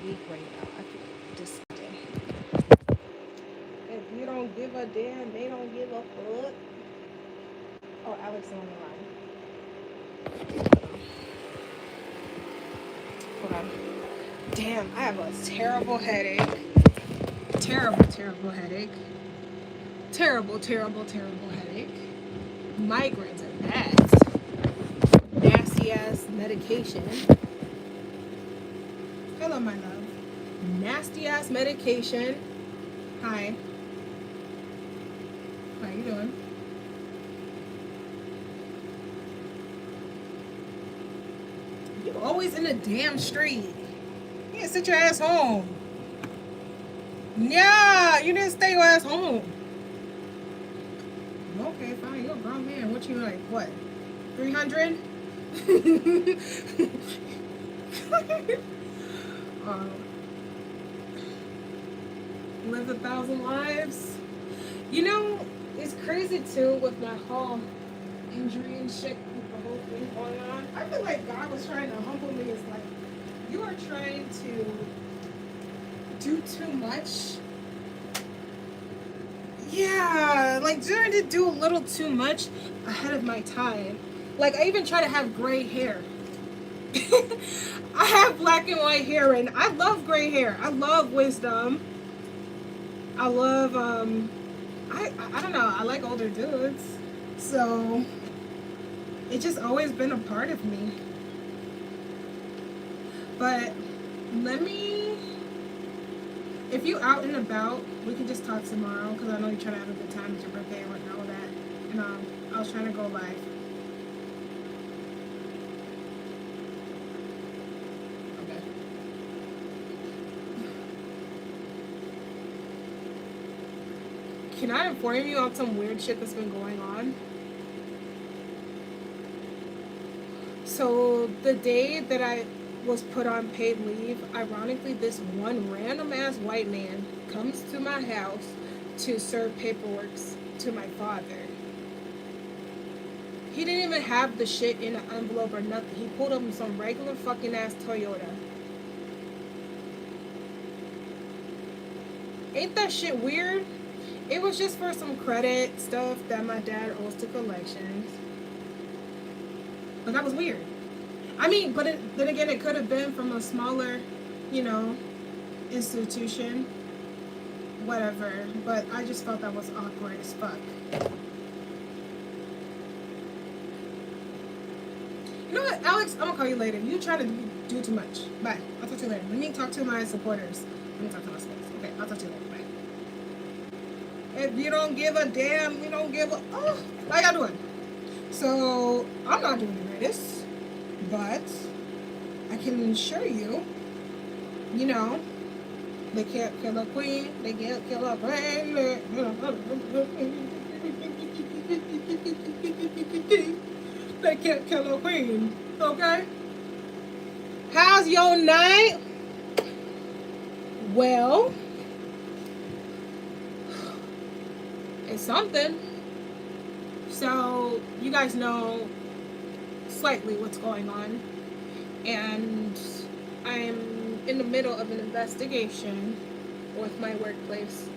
weak right now. I feel disgusting. If you don't give a damn, they don't give a fuck. Oh, Alex is on the line. Hold on. Damn, I have a terrible headache. Terrible, terrible headache. Terrible, terrible, terrible headache. Migraines are bad. Nasty ass medication. Hello, my love. Nasty ass medication. Hi. How you doing? You always in the damn street. You need to sit your ass home. Yeah, you didn't stay your ass home. Okay, fine. You're a grown man. What you like? What? 300? Live 1,000 lives. You know, it's crazy too with my whole injury and shit with the whole thing going on. I feel like God was trying to humble me. It's like, you are trying to do too much. Yeah, like trying to do a little too much ahead of my time. Like, I even try to have gray hair. I have black and white hair, and I love gray hair. I love wisdom. I love, I don't know, I like older dudes. So, it's just always been a part of me. But, if you out and about, we can just talk tomorrow, because I know you're trying to have a good time. It's your birthday and all that. And I was trying to go live. Okay. Can I inform you on some weird shit that's been going on? So, the day that I was put on paid leave, ironically, this one random ass white man comes to my house to serve paperwork to my father. He didn't even have the shit in an envelope or nothing. He pulled up in some regular fucking ass Toyota. Ain't that shit weird? It was just for some credit stuff that my dad owes to collections. But that was weird. I mean, but then again, it could have been from a smaller, institution. Whatever. But I just felt that was awkward as fuck. You know what, Alex? I'm gonna call you later. You try to do too much. Bye. I'll talk to you later. Let me talk to my supporters. Okay, I'll talk to you later. Bye. If you don't give a damn, you don't give a... Oh, how y'all doing? So, I'm not doing the greatest. But I can assure you, they can't kill a queen. They can't kill a queen. They can't kill a queen. Okay? How's your night? Well, it's something. So, you guys know slightly what's going on, and I'm in the middle of an investigation with my workplace,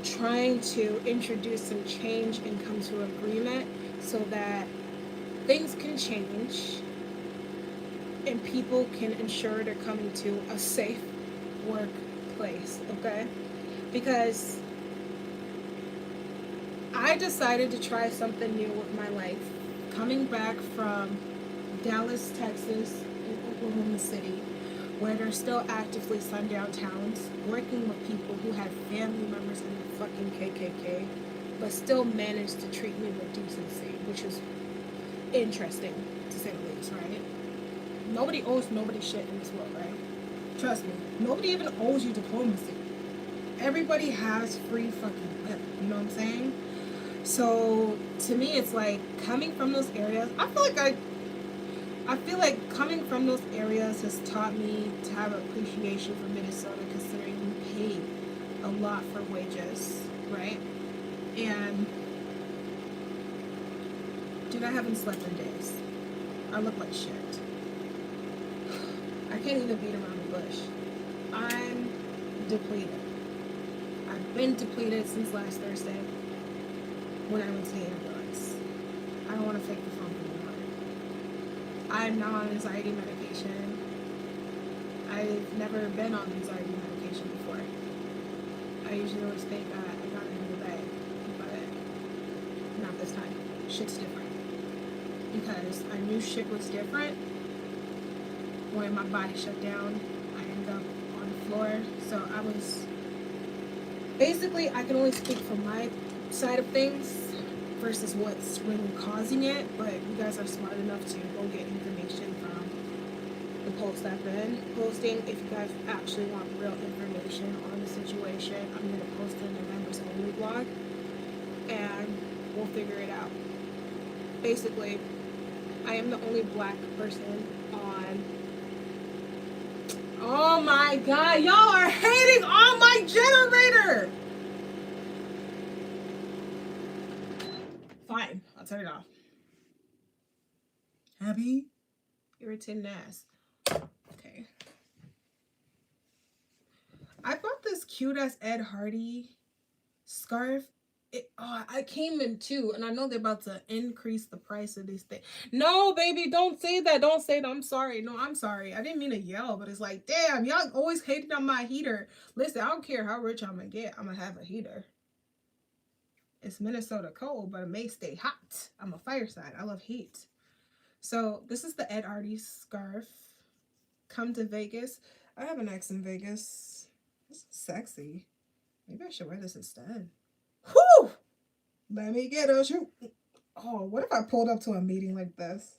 trying to introduce some change and come to an agreement so that things can change and people can ensure they're coming to a safe workplace, okay? Because I decided to try something new with my life. Coming back from Dallas, Texas, and Oklahoma City, where they're still actively sundown towns, working with people who had family members in the fucking KKK, but still managed to treat me with decency, which is interesting, to say the least, right? Nobody owes nobody shit in this world, right? Trust me. Nobody even owes you diplomacy. Everybody has free fucking lip, you know what I'm saying? So, to me, it's like, coming from those areas, I feel like coming from those areas has taught me to have appreciation for Minnesota, considering we pay a lot for wages, right? And, dude, I haven't slept in days. I look like shit. I can't even beat around the bush. depleted. I've been depleted since last Thursday when I went to the ambulance. I don't want to fake the phone anymore. I'm not on anxiety medication. I've never been on anxiety medication before. I usually always think I got it in the bag, but not this time. Shit's different. Because I knew shit was different when my body shut down. I ended up on the floor. So I was... Basically, I can only speak from my side of things versus what's really causing it. But you guys are smart enough to go get information from the posts I've been posting. If you guys actually want real information on the situation, I'm going to post it in the members only blog. And we'll figure it out. Basically, I am the only black person on... Oh my god, y'all are hating on my generator! Fine, I'll turn it off. Happy? Irritating ass. Okay. I bought this cute ass 𝐬𝐿 scarf. I came in two, and I know they're about to increase the price of these things. No, baby, don't say that. Don't say that. I'm sorry. No, I'm sorry. I didn't mean to yell, but it's like, damn, y'all always hating on my heater. Listen, I don't care how rich I'm gonna get. I'm gonna have a heater. It's Minnesota cold, but it may stay hot. I'm a fireside. I love heat. So this is the 𝐬𝐿 scarf. Come to Vegas. I have an ex in Vegas. This is sexy. Maybe I should wear this instead. Whew! Let me get a shoot. Oh, what if I pulled up to a meeting like this?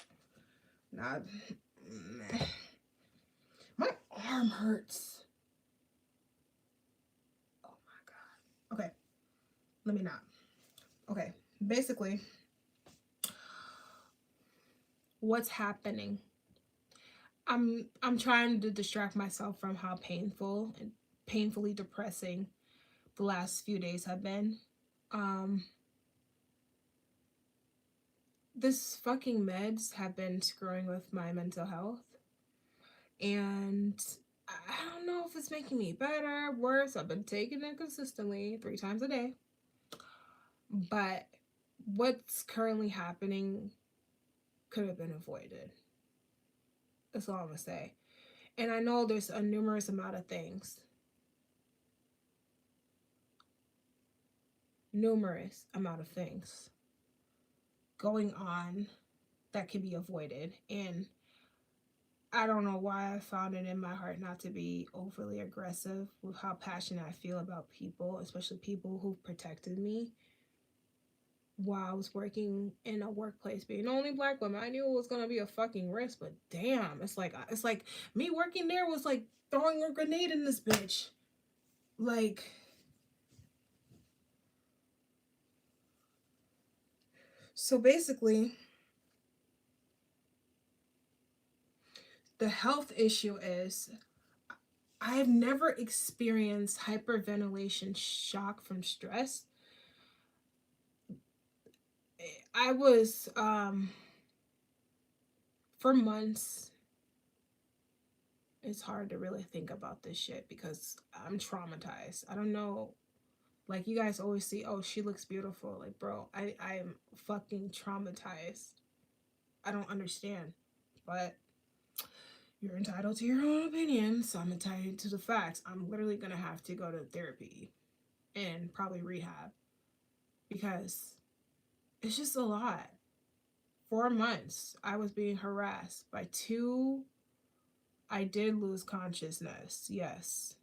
Nah. My arm hurts. Oh my god. Okay. Let me not. Okay. Basically, what's happening? I'm trying to distract myself from how painful and painfully depressing the last few days have been. This fucking meds have been screwing with my mental health, and I don't know if it's making me better, worse. I've been taking it consistently 3 times a day, but what's currently happening could have been avoided. That's all I'm gonna say. And I know there's a numerous amount of things. Numerous amount of things going on that can be avoided, and I don't know why I found it in my heart not to be overly aggressive with how passionate I feel about people, especially people who've protected me while I was working in a workplace. Being the only black woman, I knew it was gonna be a fucking risk, but damn, it's like me working there was like throwing a grenade in this bitch. Like, so basically, the health issue is I've never experienced hyperventilation shock from stress. I was, for months, it's hard to really think about this shit because I'm traumatized. I don't know. Like, you guys always see, oh, she looks beautiful. Like, bro, I'm fucking traumatized. I don't understand. But you're entitled to your own opinion, so I'm entitled to the facts. I'm literally going to have to go to therapy and probably rehab because it's just a lot. 4 months, I was being harassed. By 2, I did lose consciousness, yes.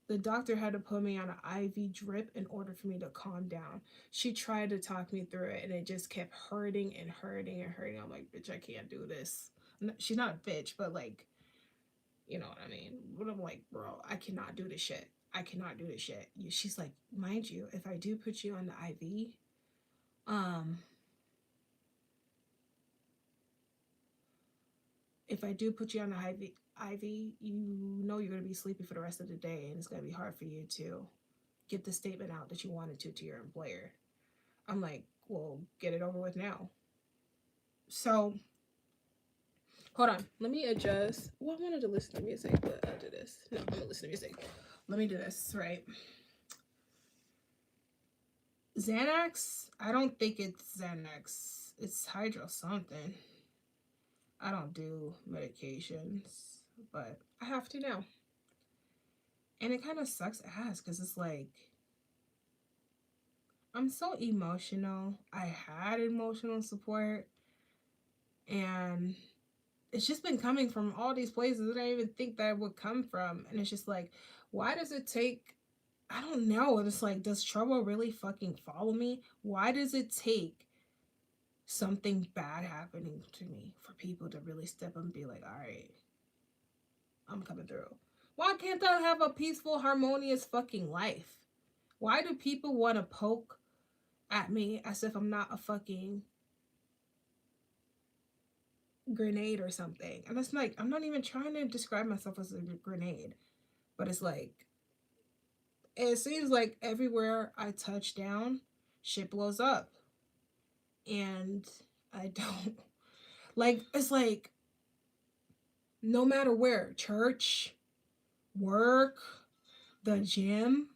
The doctor had to put me on an IV drip in order for me to calm down. She tried to talk me through it, and it just kept hurting and hurting and hurting. I'm like, bitch, I can't do this. She's not a bitch, but like, you know what I mean? But I'm like, bro, I cannot do this shit. I cannot do this shit. She's like, mind you, if I do put you on the IV, if I do put you on the IV, you know you're going to be sleepy for the rest of the day, and it's going to be hard for you to get the statement out that you wanted to your employer. I'm like, well, get it over with now. So, hold on. Let me adjust. Well, I wanted to listen to music, but I'll do this. No, I'm going to listen to music. let me do this, right? Xanax, I don't think it's Xanax. It's hydro something. I don't do medications, but I have to now. And it kind of sucks ass because it's like, I'm so emotional. I had emotional support, and it's just been coming from all these places that I didn't even think that would come from. And it's just like, why does it take, I don't know. It's like, does trouble really fucking follow me? Why does it take something bad happening to me for people to really step up and be like, all right, I'm coming through? Why can't I have a peaceful, harmonious fucking life? Why do people want to poke at me as if I'm not a fucking grenade or something? And it's like, I'm not even trying to describe myself as a grenade, but it's like, it seems like everywhere I touch down, shit blows up. And I don't, like, it's like, no matter where, church, work, the gym,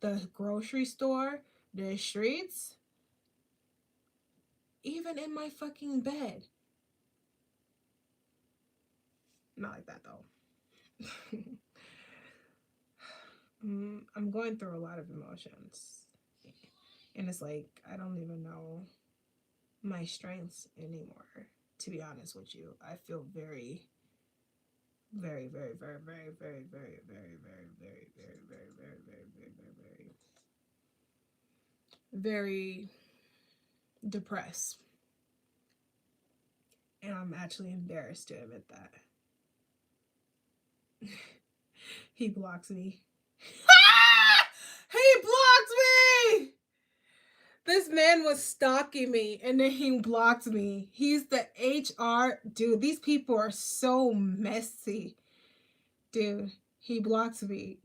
the grocery store, the streets, even in my fucking bed. Not like that though. I'm going through a lot of emotions. And it's like, I don't even know my strengths anymore, to be honest with you. I feel very, very, very, very, very, very, very, very, very, very, very, very, very, very, very, very, very depressed. And I'm actually embarrassed to admit that. He blocks me. He blocked me! This man was stalking me and then he blocked me. He's the HR. Dude, these people are so messy. Dude, he blocked me.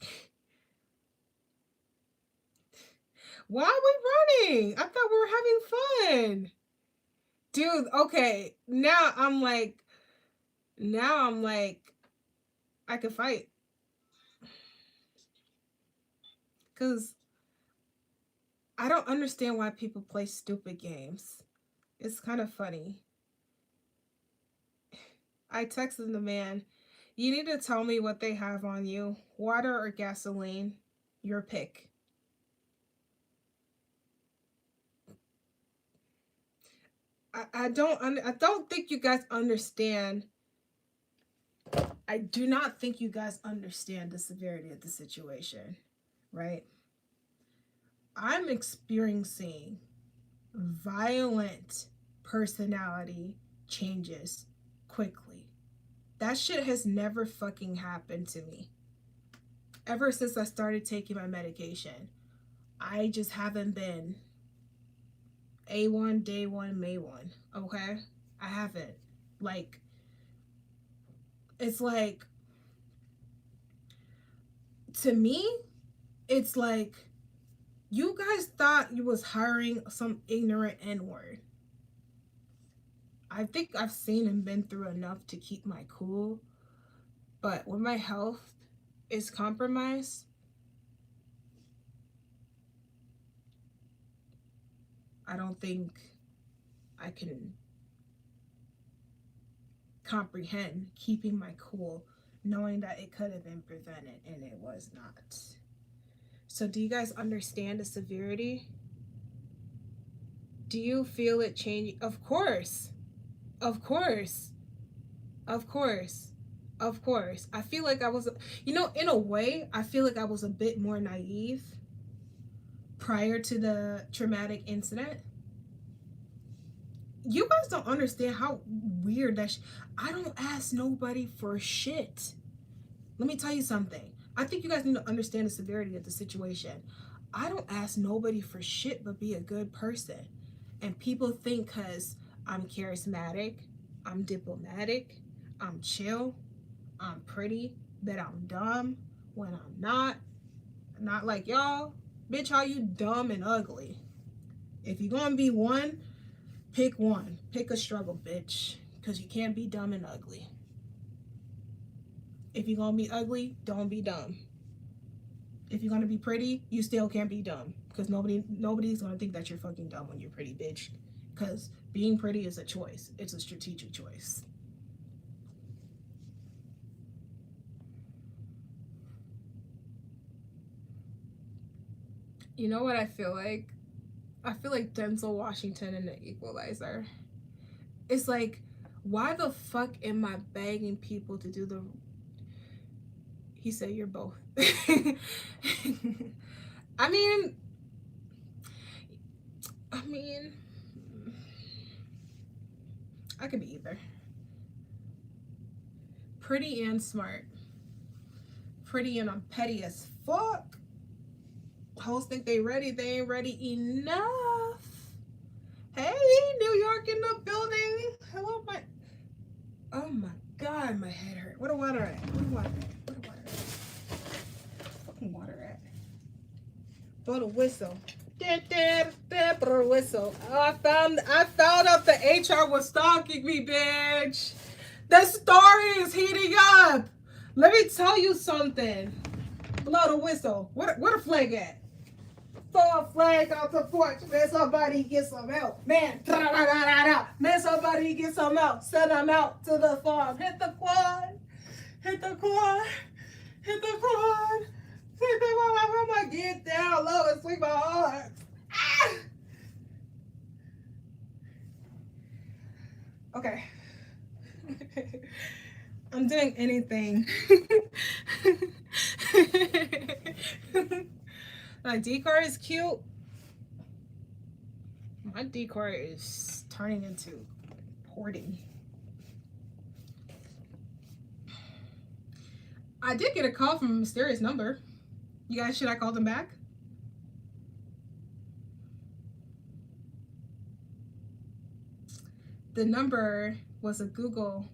Why are we running? I thought we were having fun. Dude, okay. Now I'm like, I could fight. Because I don't understand why people play stupid games. It's kind of funny. I texted the man, you need to tell me what they have on you. Water or gasoline? Your pick. I don't think you guys understand. I do not think you guys understand the severity of the situation, right? I'm experiencing violent personality changes quickly. That shit has never fucking happened to me. Ever since I started taking my medication, I just haven't been A1, day one, May 1. Okay? I haven't. Like, it's like, to me, it's like, you guys thought you was hiring some ignorant N-word. I think I've seen and been through enough to keep my cool. But when my health is compromised, I don't think I can comprehend keeping my cool, knowing that it could have been prevented and it was not. So do you guys understand the severity? Do you feel it changing? Of course. Of course. Of course. Of course. I feel like I was, in a way, I feel like I was a bit more naive prior to the traumatic incident. You guys don't understand how weird that I don't ask nobody for shit. Let me tell you something. I think you guys need to understand the severity of the situation. I don't ask nobody for shit but be a good person. And people think because I'm charismatic, I'm diplomatic, I'm chill, I'm pretty, that I'm dumb when I'm not. Not like y'all. Bitch, how you dumb and ugly? If you're gonna be one, pick one. Pick a struggle, bitch. Because you can't be dumb and ugly. If you're gonna be ugly, don't be dumb. If you're gonna be pretty, you still can't be dumb. Because nobody's gonna think that you're fucking dumb when you're pretty, bitch. Because being pretty is a choice. It's a strategic choice. You know what I feel like? I feel like Denzel Washington in The Equalizer. It's like, why the fuck am I begging people to do the... He said you're both. I mean, I could be either. Pretty and smart. Pretty and I'm petty as fuck. Hoes think they ready. They ain't ready enough. Hey, New York in the building. Hello, my... Oh my God, my head hurt. Where the water at? Where the water at? Where the water at? Fucking water at? Blow the whistle. Blow the whistle. Oh, I found out the HR was stalking me, bitch. The story is heating up. Let me tell you something. Blow the whistle. Where the flag at? Throw a flag out the porch. Man, somebody get some help. Man, man, somebody get some help. Send them out to the farm. Hit the quad. Hit the quad. Hit the quad. Hit the quad. I'm gonna get down low and swing my arms. Ah! Okay. I'm doing anything. My decor is cute. My decor is turning into hoarding. I did get a call from a mysterious number. You guys, should I call them back? The number was a Google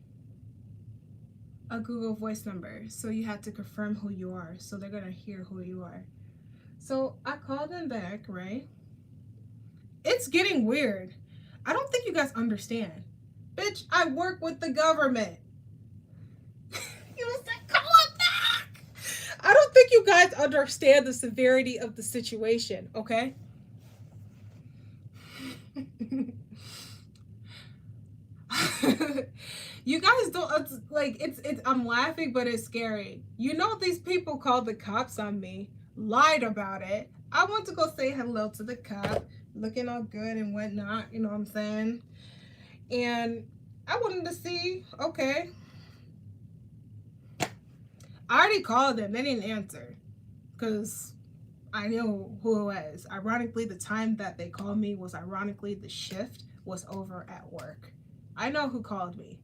voice number. So you had to confirm who you are. So they're gonna hear who you are. So I called them back, right? It's getting weird. I don't think you guys understand. Bitch, I work with the government. You said, call it back. I don't think you guys understand the severity of the situation, okay? You guys don't, like, it's I'm laughing, but it's scary. You know, these people called the cops on me, lied about it. I went to go say hello to the cop, looking all good and whatnot, you know what I'm saying? And I wanted to see, okay. I already called them, they didn't answer, because I knew who it was. Ironically, the time that they called me was ironically the shift was over at work. I know who called me.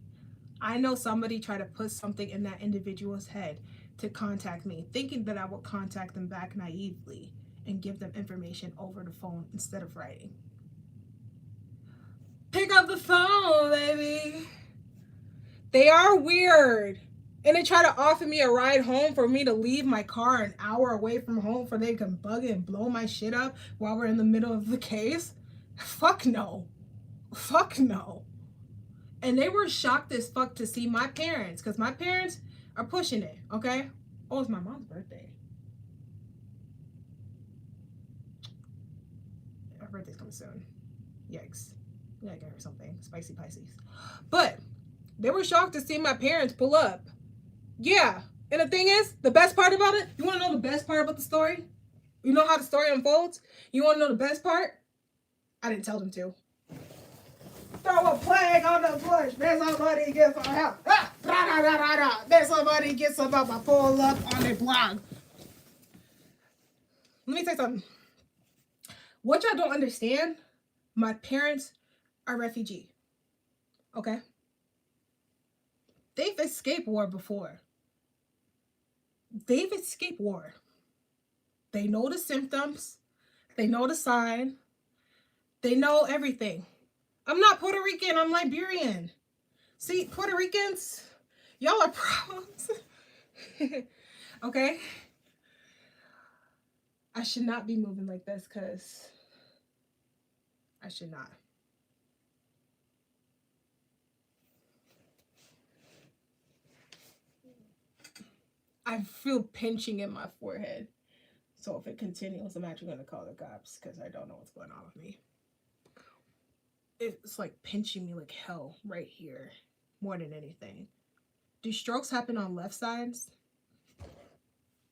I know somebody tried to put something in that individual's head to contact me, thinking that I would contact them back naively and give them information over the phone instead of writing. Pick up the phone, baby. They are weird. And they try to offer me a ride home for me to leave my car an hour away from home for they can bug it and blow my shit up while we're in the middle of the case. Fuck no. Fuck no. And they were shocked as fuck to see my parents, because my parents are pushing it, okay? Oh, it's my mom's birthday. Her birthday's coming soon. Yikes. Yeah, I get her something. Spicy Pisces. But they were shocked to see my parents pull up. Yeah. And the thing is, the best part about it, you want to know the best part about the story? You know how the story unfolds? You want to know the best part? I didn't tell them to. Throw a flag on the bush. Then somebody gets some help. Then somebody gets some help. I pull up on their blog. Let me tell you something. What y'all don't understand, my parents are refugees. Okay? They've escaped war before. They've escaped war. They know the symptoms. They know the sign. They know everything. I'm not Puerto Rican, I'm Liberian. See, Puerto Ricans, y'all are problems. Okay? I should not be moving like this, because I should not. I feel pinching in my forehead. So if it continues, I'm actually going to call the cops because I don't know what's going on with me. It's like pinching me like hell right here more than anything. Do strokes happen on left sides?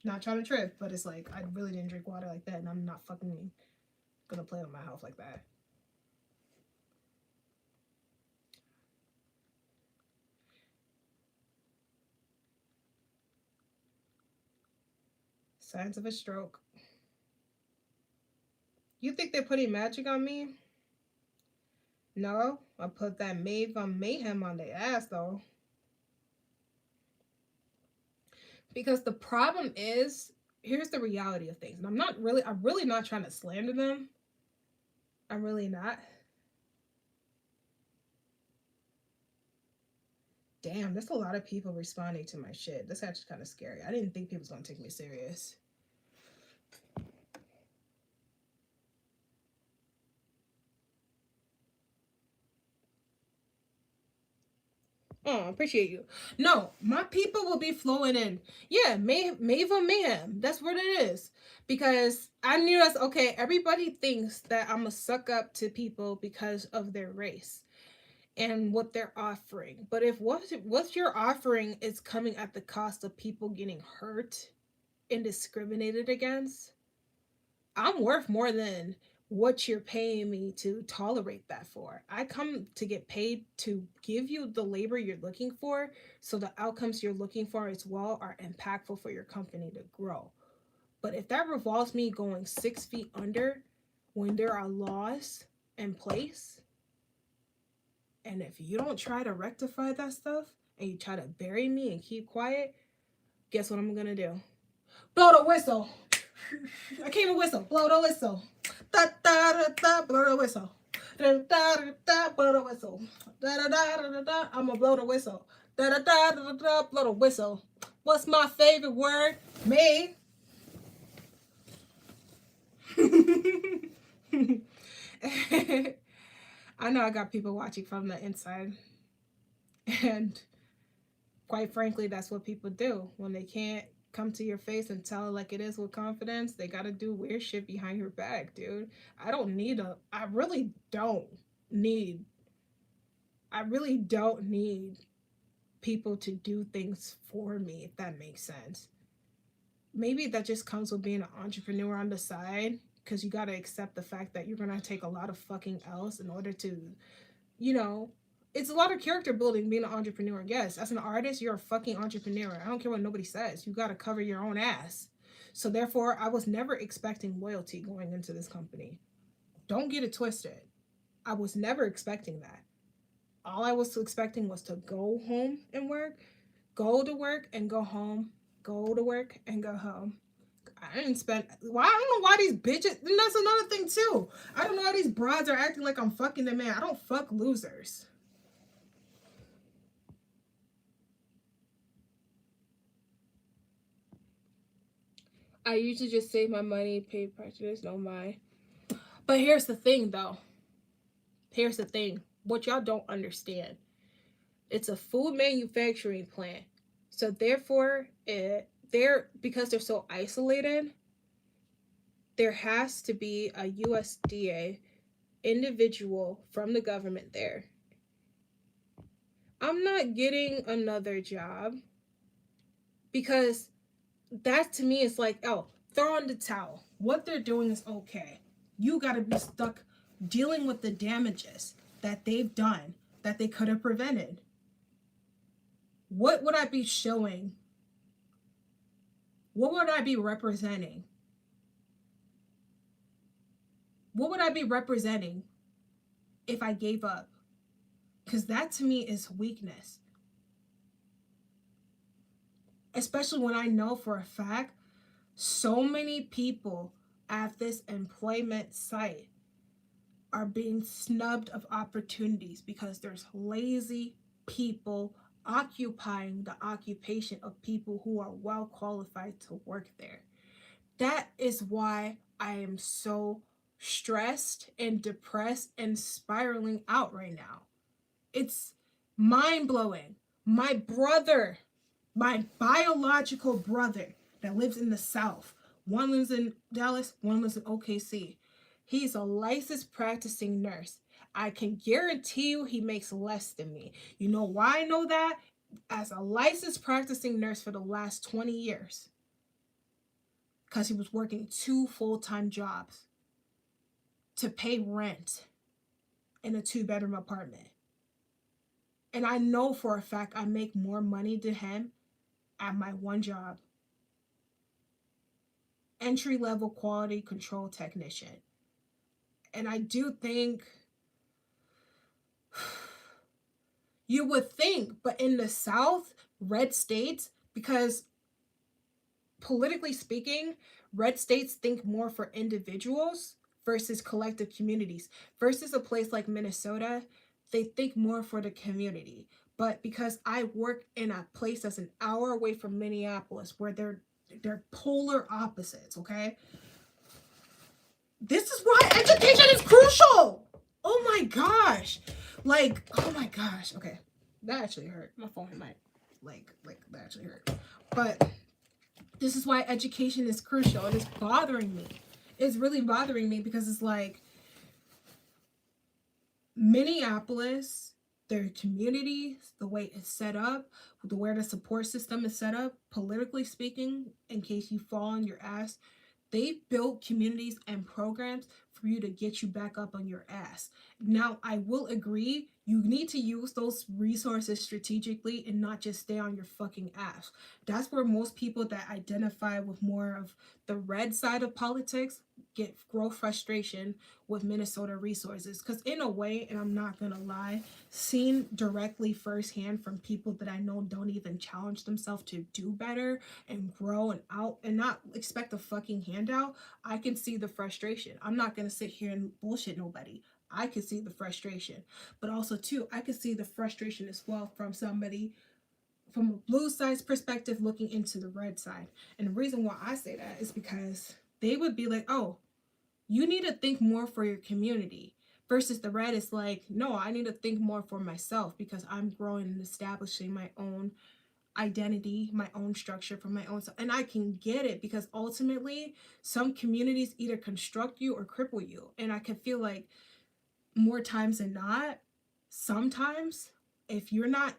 Not trying to trip, but it's like I really didn't drink water like that, and I'm not fucking gonna play with my health like that. Signs of a stroke. You think they're putting magic on me? No, I put that mayhem on their ass though. Because the problem is, here's the reality of things. And I'm really not trying to slander them. I'm really not. Damn, there's a lot of people responding to my shit. That's actually kind of scary. I didn't think people was gonna take me serious. Oh, I appreciate you. No, my people will be flowing in. Yeah, mayhem. That's what it is. Because I knew that's okay. Everybody thinks that I'm going to suck up to people because of their race and what they're offering. But if what you're offering is coming at the cost of people getting hurt and discriminated against, I'm worth more than what you're paying me to tolerate that for. I come to get paid to give you the labor you're looking for, so the outcomes you're looking for as well are impactful for your company to grow. But if that revolves me going 6 feet under when there are laws in place, and if you don't try to rectify that stuff and you try to bury me and keep quiet, guess what I'm gonna do? Blow the whistle. I came to whistle. Blow the whistle. Da da da da. Blow the whistle. Da da da da. Blow the whistle. Da da da da da. I'ma blow the whistle. Da da da da da. Blow the whistle. What's my favorite word? Me. I know I got people watching from the inside, and quite frankly, that's what people do when they can't come to your face and tell it like it is with confidence. They gotta do weird shit behind your back, dude. I really don't need people to do things for me, if that makes sense. Maybe that just comes with being an entrepreneur on the side, because you gotta accept the fact that you're gonna take a lot of fucking else in order to, it's a lot of character building being an entrepreneur. Yes, as an artist, you're a fucking entrepreneur. I don't care what nobody says. You got to cover your own ass. So therefore, I was never expecting loyalty going into this company. Don't get it twisted. I was never expecting that. All I was expecting was to go home and work, go to work and go home, go to work and go home. I didn't spend. Why? I don't know why these bitches. And that's another thing too. I don't know why these broads are acting like I'm fucking them, man. I don't fuck losers. I usually just save my money, pay practitioners, no mind. But here's the thing, though. Here's the thing. What y'all don't understand. It's a food manufacturing plant. So therefore, because they're so isolated, there has to be a USDA individual from the government there. I'm not getting another job because that to me is like, oh, throw in the towel. What they're doing is okay. You got to be stuck dealing with the damages that they've done that they could have prevented. What would I be showing? What would I be representing? What would I be representing if I gave up? Because that to me is weakness. Especially when I know for a fact so many people at this employment site are being snubbed of opportunities because there's lazy people occupying the occupation of people who are well qualified to work there. That is why I am so stressed and depressed and spiraling out right now. It's mind-blowing. My brother, my biological brother that lives in the South, One lives in Dallas, one lives in OKC. He's a licensed practicing nurse. I can guarantee you he makes less than me. You know why I know that? As a licensed practicing nurse for the last 20 years. Because he was working 2 full-time jobs to pay rent in a 2-bedroom apartment. And I know for a fact I make more money than him at my one job. Entry-level quality control technician. And I do think you would think, but in the South, red states, because politically speaking, red states think more for individuals versus collective communities. Versus a place like Minnesota, they think more for the community. But because I work in a place that's an hour away from Minneapolis, where they're polar opposites, okay? This is why education is crucial. Oh my gosh. Like, oh my gosh. Okay. That actually hurt. My phone hit my, like that actually hurt. But this is why education is crucial. And it's bothering me. It's really bothering me because it's like Minneapolis, their community, the way it's set up, the way the support system is set up, politically speaking, in case you fall on your ass, they built communities and programs for you to get you back up on your ass. Now, I will agree, you need to use those resources strategically and not just stay on your fucking ass. That's where most people that identify with more of the red side of politics grow frustration with Minnesota resources. Because in a way, and I'm not gonna lie, seen directly firsthand from people that I know don't even challenge themselves to do better and grow and out and not expect a fucking handout, I can see the frustration. I'm not gonna sit here and bullshit nobody. I can see the frustration. But also too, I can see the frustration as well from somebody from a blue side's perspective looking into the red side. And the reason why I say that is because they would be like, oh, you need to think more for your community. Versus the red is like, no, I need to think more for myself because I'm growing and establishing my own identity, my own structure for my own self. And I can get it because ultimately some communities either construct you or cripple you. And I can feel like more times than not, sometimes if you're not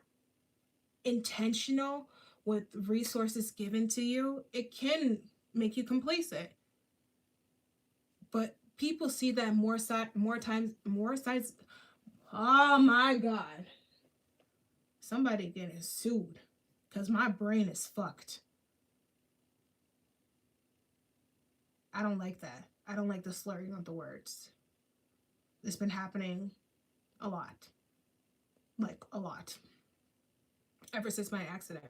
intentional with resources given to you, it can make you complacent. But people see that more sides. Oh my God. Somebody getting sued because my brain is fucked. I don't like that. I don't like the slurring of the words. It's been happening a lot. Like a lot. Ever since my accident.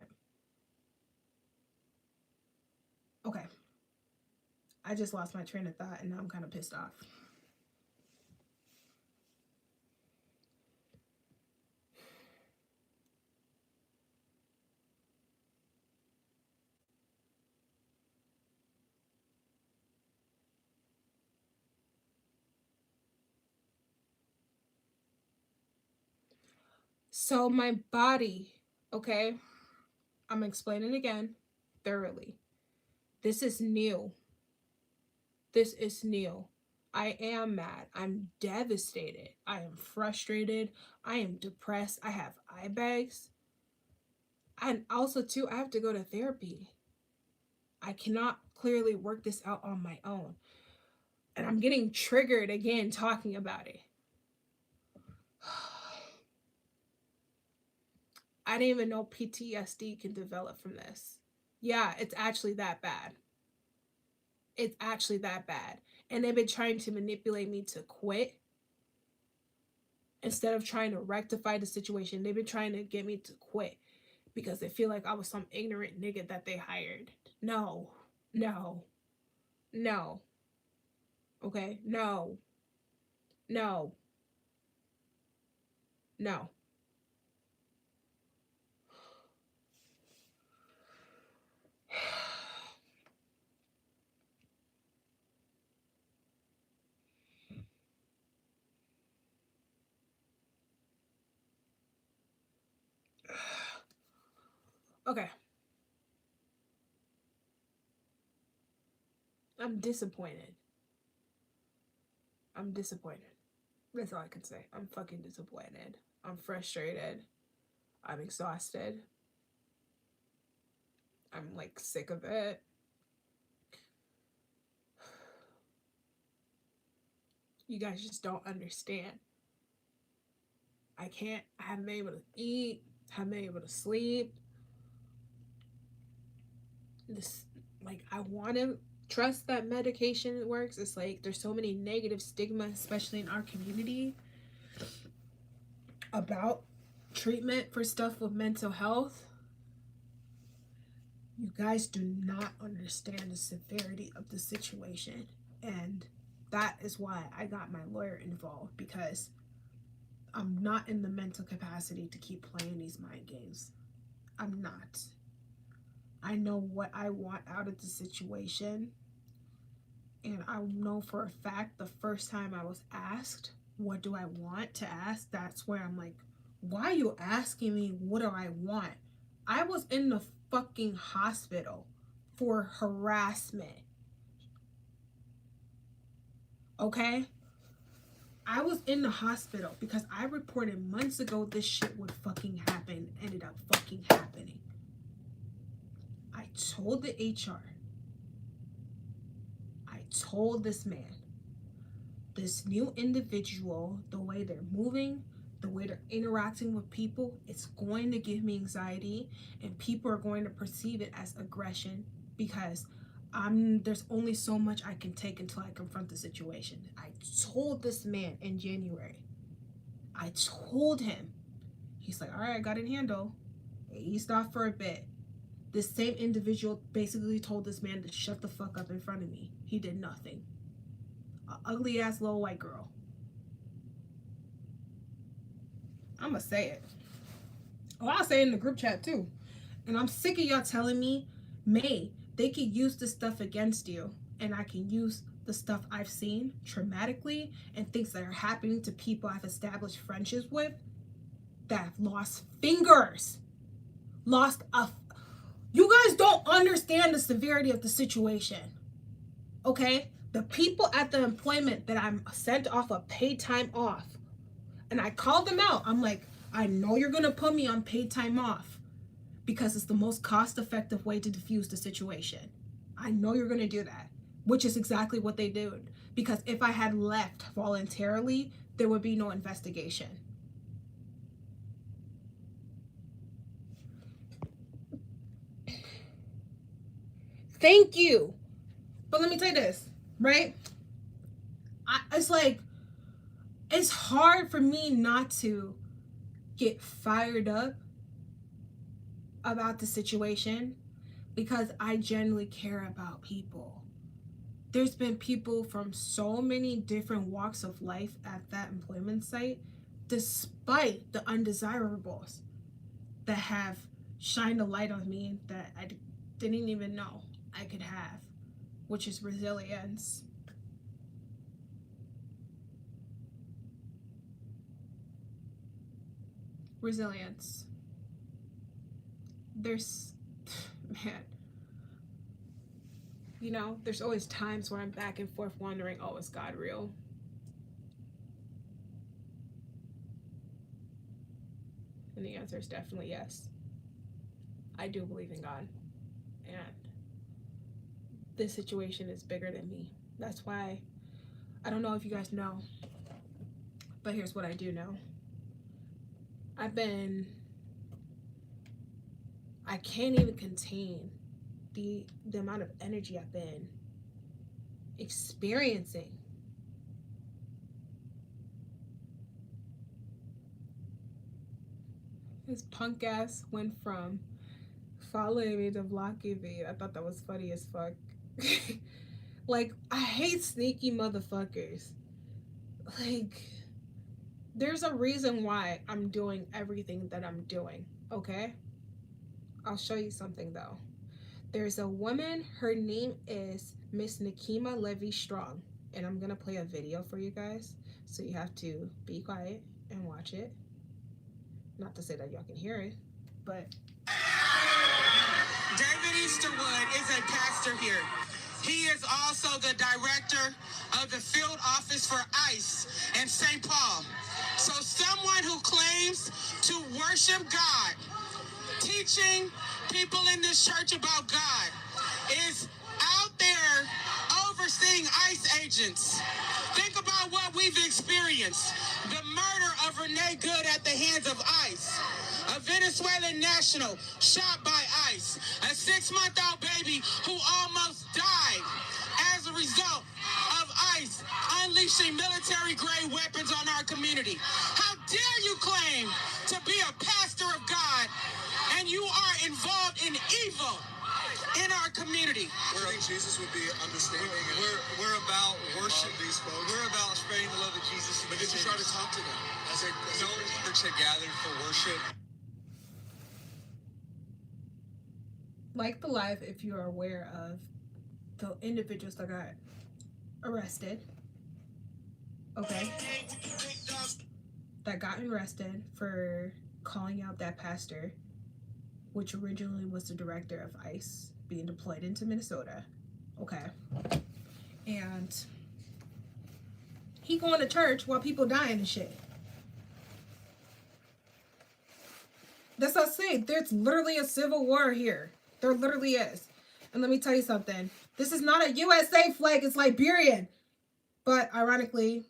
Okay. I just lost my train of thought and now I'm kind of pissed off. So my body, okay, I'm explaining again thoroughly. This is new. This is new. I am mad. I'm devastated. I am frustrated. I am depressed. I have eye bags. And also, too, I have to go to therapy. I cannot clearly work this out on my own. And I'm getting triggered again talking about it. I didn't even know PTSD can develop from this. Yeah, it's actually that bad. It's actually that bad. And they've been trying to manipulate me to quit instead of trying to rectify the situation. They've been trying to get me to quit because they feel like I was some ignorant nigga that they hired. No, no, no. Okay, no, no, no. Okay. I'm disappointed. I'm disappointed. That's all I can say. I'm fucking disappointed. I'm frustrated. I'm exhausted. I'm like sick of it. You guys just don't understand. I haven't been able to eat, haven't been able to sleep. This, like, I want to trust that medication works. It's like there's so many negative stigma, especially in our community, about treatment for stuff with mental health. You guys do not understand the severity of the situation. And that is why I got my lawyer involved, because I'm not in the mental capacity to keep playing these mind games. I'm not. I know what I want out of the situation. And I know for a fact the first time I was asked, what do I want to ask? That's where I'm like, why are you asking me what do I want? I was in the fucking hospital for harassment. Okay? I was in the hospital because I reported months ago this shit would fucking happen. Ended up fucking happening. I told the HR. I told this man. This new individual, the way they're moving, the way they're interacting with people, it's going to give me anxiety, and people are going to perceive it as aggression, because there's only so much I can take until I confront the situation. I told this man in January. I told him. He's like, all right, I got it handled. He eased off for a bit. This same individual basically told this man to shut the fuck up in front of me. He did nothing. An ugly ass little white girl. I'm gonna say it. Oh, I'll say it in the group chat too. And I'm sick of y'all telling me, May, they can use this stuff against you, and I can use the stuff I've seen traumatically and things that are happening to people I've established friendships with that have lost fingers. You guys don't understand the severity of the situation. Okay? The people at the employment that I'm sent off of paid time off, and I called them out. I'm like, I know you're going to put me on paid time off because it's the most cost-effective way to diffuse the situation. I know you're going to do that, which is exactly what they did. Because if I had left voluntarily, there would be no investigation. Thank you. But let me tell you this, right? It's like, it's hard for me not to get fired up about the situation because I genuinely care about people. There's been people from so many different walks of life at that employment site, despite the undesirables, that have shined a light on me that I didn't even know I could have, which is resilience. Resilience. There's, man, you know, there's always times where I'm back and forth wondering, oh, is God real? And the answer is definitely yes. I do believe in God. And this situation is bigger than me. That's why, I don't know if you guys know, but here's what I do know. I can't even contain the amount of energy I've been experiencing. This punk ass went from following me to blocking me. I thought that was funny as fuck. Like, I hate sneaky motherfuckers. Like, there's a reason why I'm doing everything that I'm doing, okay? I'll show you something though. There's a woman, her name is Miss 𝐃𝐨𝐬𝐫𝐷, and I'm gonna play a video for you guys, so you have to be quiet and watch it. Not to say that y'all can hear it, but David Easterwood is a pastor here. He is also the director of the field office for ICE in St. Paul. So someone who claims to worship God, teaching people in this church about God, is out there overseeing ICE agents. Think about what we've experienced. The murder of Renee Good at the hands of ICE. A Venezuelan national shot by ICE. A 6-month-old baby who almost died as a result of ICE unleashing military-grade weapons on our community. How dare you claim to be a pastor of God and you are involved in evil in our community? I think Jesus would be understanding. We're about worship. These folks. We're about spreading the love of Jesus. But did you try to talk to them? No church had gathered for worship. Like the live, if you are aware of the individuals that got arrested, okay, that got arrested for calling out that pastor, which originally was the director of ICE being deployed into Minnesota, okay, and he going to church while people dying and shit. That's what I say. There's literally a civil war here. There literally is. And let me tell you something. This is not a USA flag. It's Liberian. But ironically,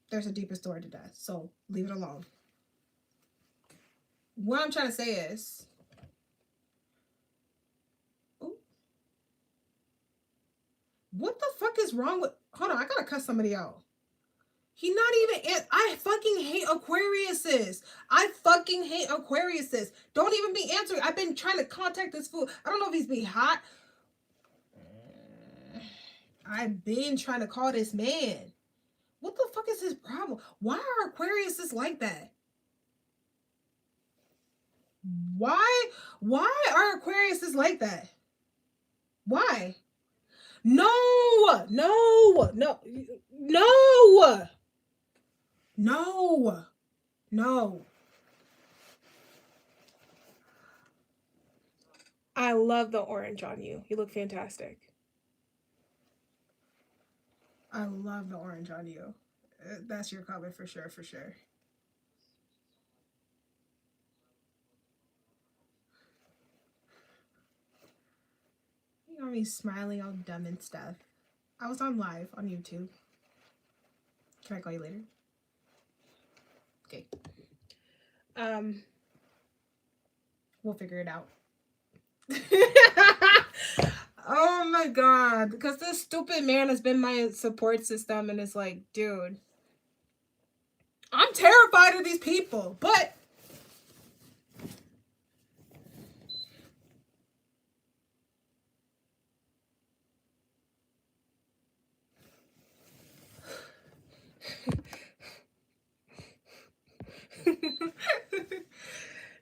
there's a deeper story to that. So leave it alone. What I'm trying to say is, ooh, what the fuck is wrong with, hold on, I gotta cut somebody out. He not even, I fucking hate Aquariuses. I fucking hate Aquariuses. Don't even be answering. I've been trying to contact this fool. I don't know if he's being hot. I've been trying to call this man. What the fuck is his problem? Why are Aquariuses like that? Why are Aquariuses like that? Why? No. I love the orange on you. You look fantastic. I love the orange on you. That's your color for sure, for sure. You got me smiling all dumb and stuff. I was on live on YouTube. Can I call you later? Okay. We'll figure it out. Oh my god, because this stupid man has been my support system, and it's like, dude, I'm terrified of these people, but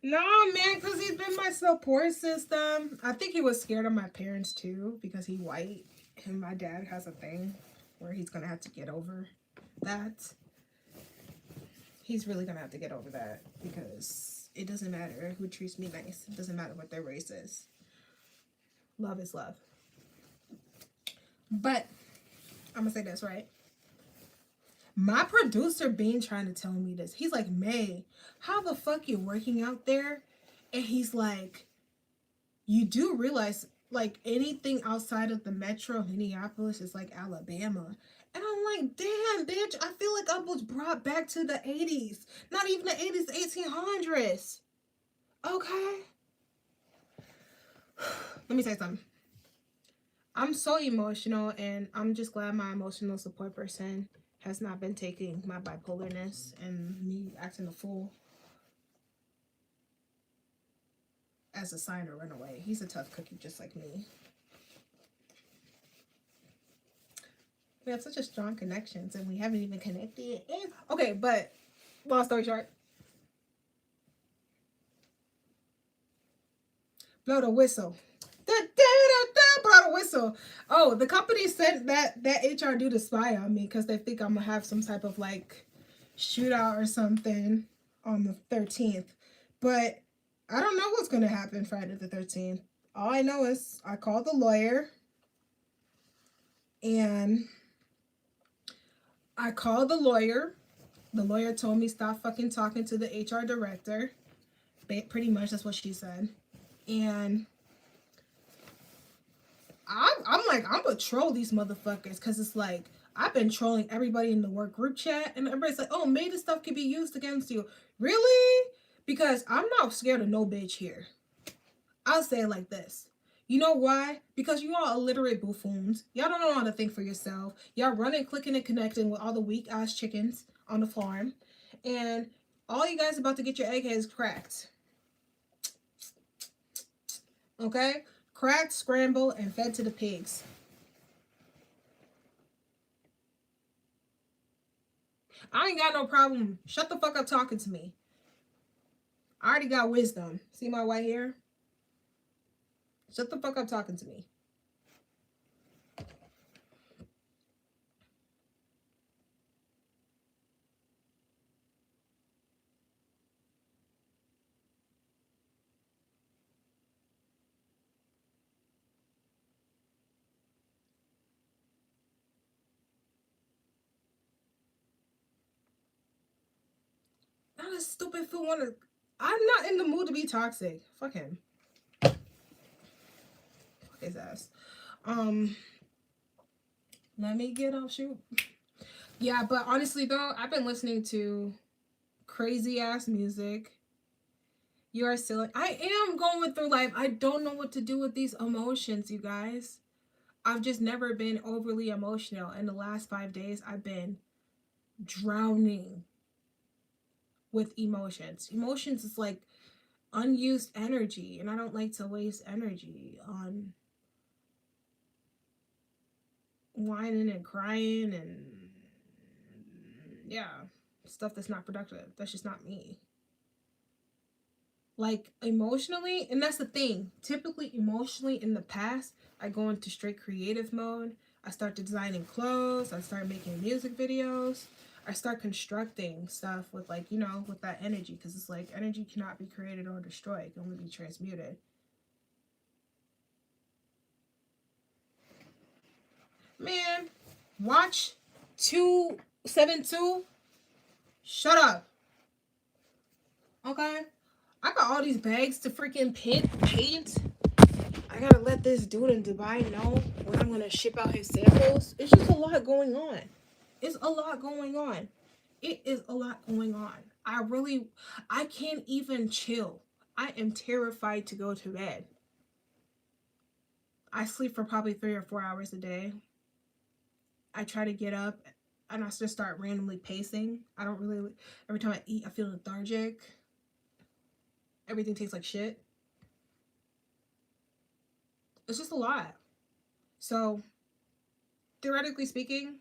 no, man, because he's been my support system. I think he was scared of my parents too, because he's white, and my dad has a thing where he's gonna have to get over that. He's really gonna have to get over that, because it doesn't matter who treats me nice. It doesn't matter what their race is. Love is love. But I'm gonna say this, right? My producer been trying to tell me this. He's like, May, how the fuck you working out there? And he's like, you do realize, like, anything outside of the metro of Minneapolis is like Alabama. And I'm like, damn, bitch, I feel like I was brought back to the 80s. Not even the 80s, the 1800s. Okay? Let me say something. I'm so emotional, and I'm just glad my emotional support person has not been taking my bipolarness and me acting a fool as a sign to run away. He's a tough cookie just like me. We have such a strong connections, and we haven't even connected. Okay, but long story short, blow the whistle. Blow the whistle. Oh, the company sent that HR dude to spy on me because they think I'm gonna have some type of like shootout or something on the 13th. But I don't know what's gonna happen Friday the 13th. All I know is I called the lawyer. And I called the lawyer. The lawyer told me stop fucking talking to the HR director. Pretty much that's what she said. And I'm like, I'm gonna troll these motherfuckers, because it's like, I've been trolling everybody in the work group chat, and everybody's like, oh, maybe this stuff could be used against you. Really? Because I'm not scared of no bitch here. I'll say it like this. You know why? Because you all illiterate buffoons. Y'all don't know how to think for yourself. Y'all running, clicking, and connecting with all the weak ass chickens on the farm. And all you guys about to get your eggheads cracked. Okay? Cracked, scrambled, and fed to the pigs. I ain't got no problem. Shut the fuck up talking to me. I already got wisdom. See my white hair? Shut the fuck up talking to me. Not a stupid fool wanna. I'm not in the mood to be toxic. Fuck him. Fuck his ass. Let me get off. Shoot. Yeah, but honestly though, I've been listening to crazy ass music. You are silly. I am going through life. I don't know what to do with these emotions, you guys. I've just never been overly emotional. In the last 5 days, I've been drowning with emotions. Emotions is like unused energy, and I don't like to waste energy on whining and crying and yeah, stuff that's not productive. That's just not me. Like emotionally, and that's the thing. Typically emotionally in the past, I go into straight creative mode. I start designing clothes, I start making music videos, I start constructing stuff with, like, you know, with that energy, because it's like energy cannot be created or destroyed, it can only be transmuted. Man, watch 272. Shut up. Okay? I got all these bags to freaking paint. I gotta let this dude in Dubai know when I'm gonna ship out his samples. It's just a lot going on. It's a lot going on. It is a lot going on. I can't even chill. I am terrified to go to bed. I sleep for probably 3 or 4 hours a day. I try to get up and I just start randomly pacing. I don't really, every time I eat, I feel lethargic. Everything tastes like shit. It's just a lot. So, theoretically speaking,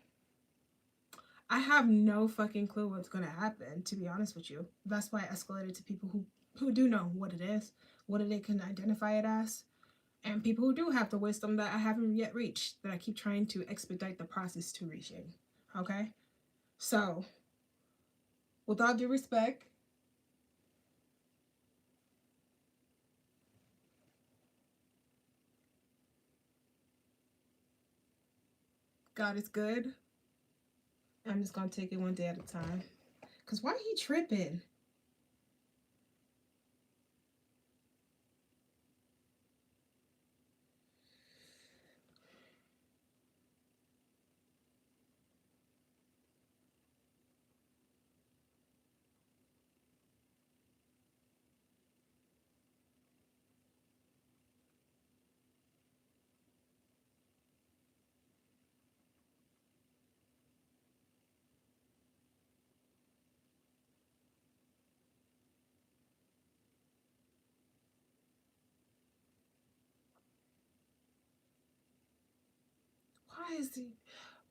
I have no fucking clue what's gonna happen, to be honest with you. That's why I escalated to people who do know what it is, what they can identify it as, and people who do have the wisdom that I haven't yet reached, that I keep trying to expedite the process to reaching. Okay? So, with all due respect, God is good. I'm just gonna take it one day at a time. Cause why he tripping? Why is he?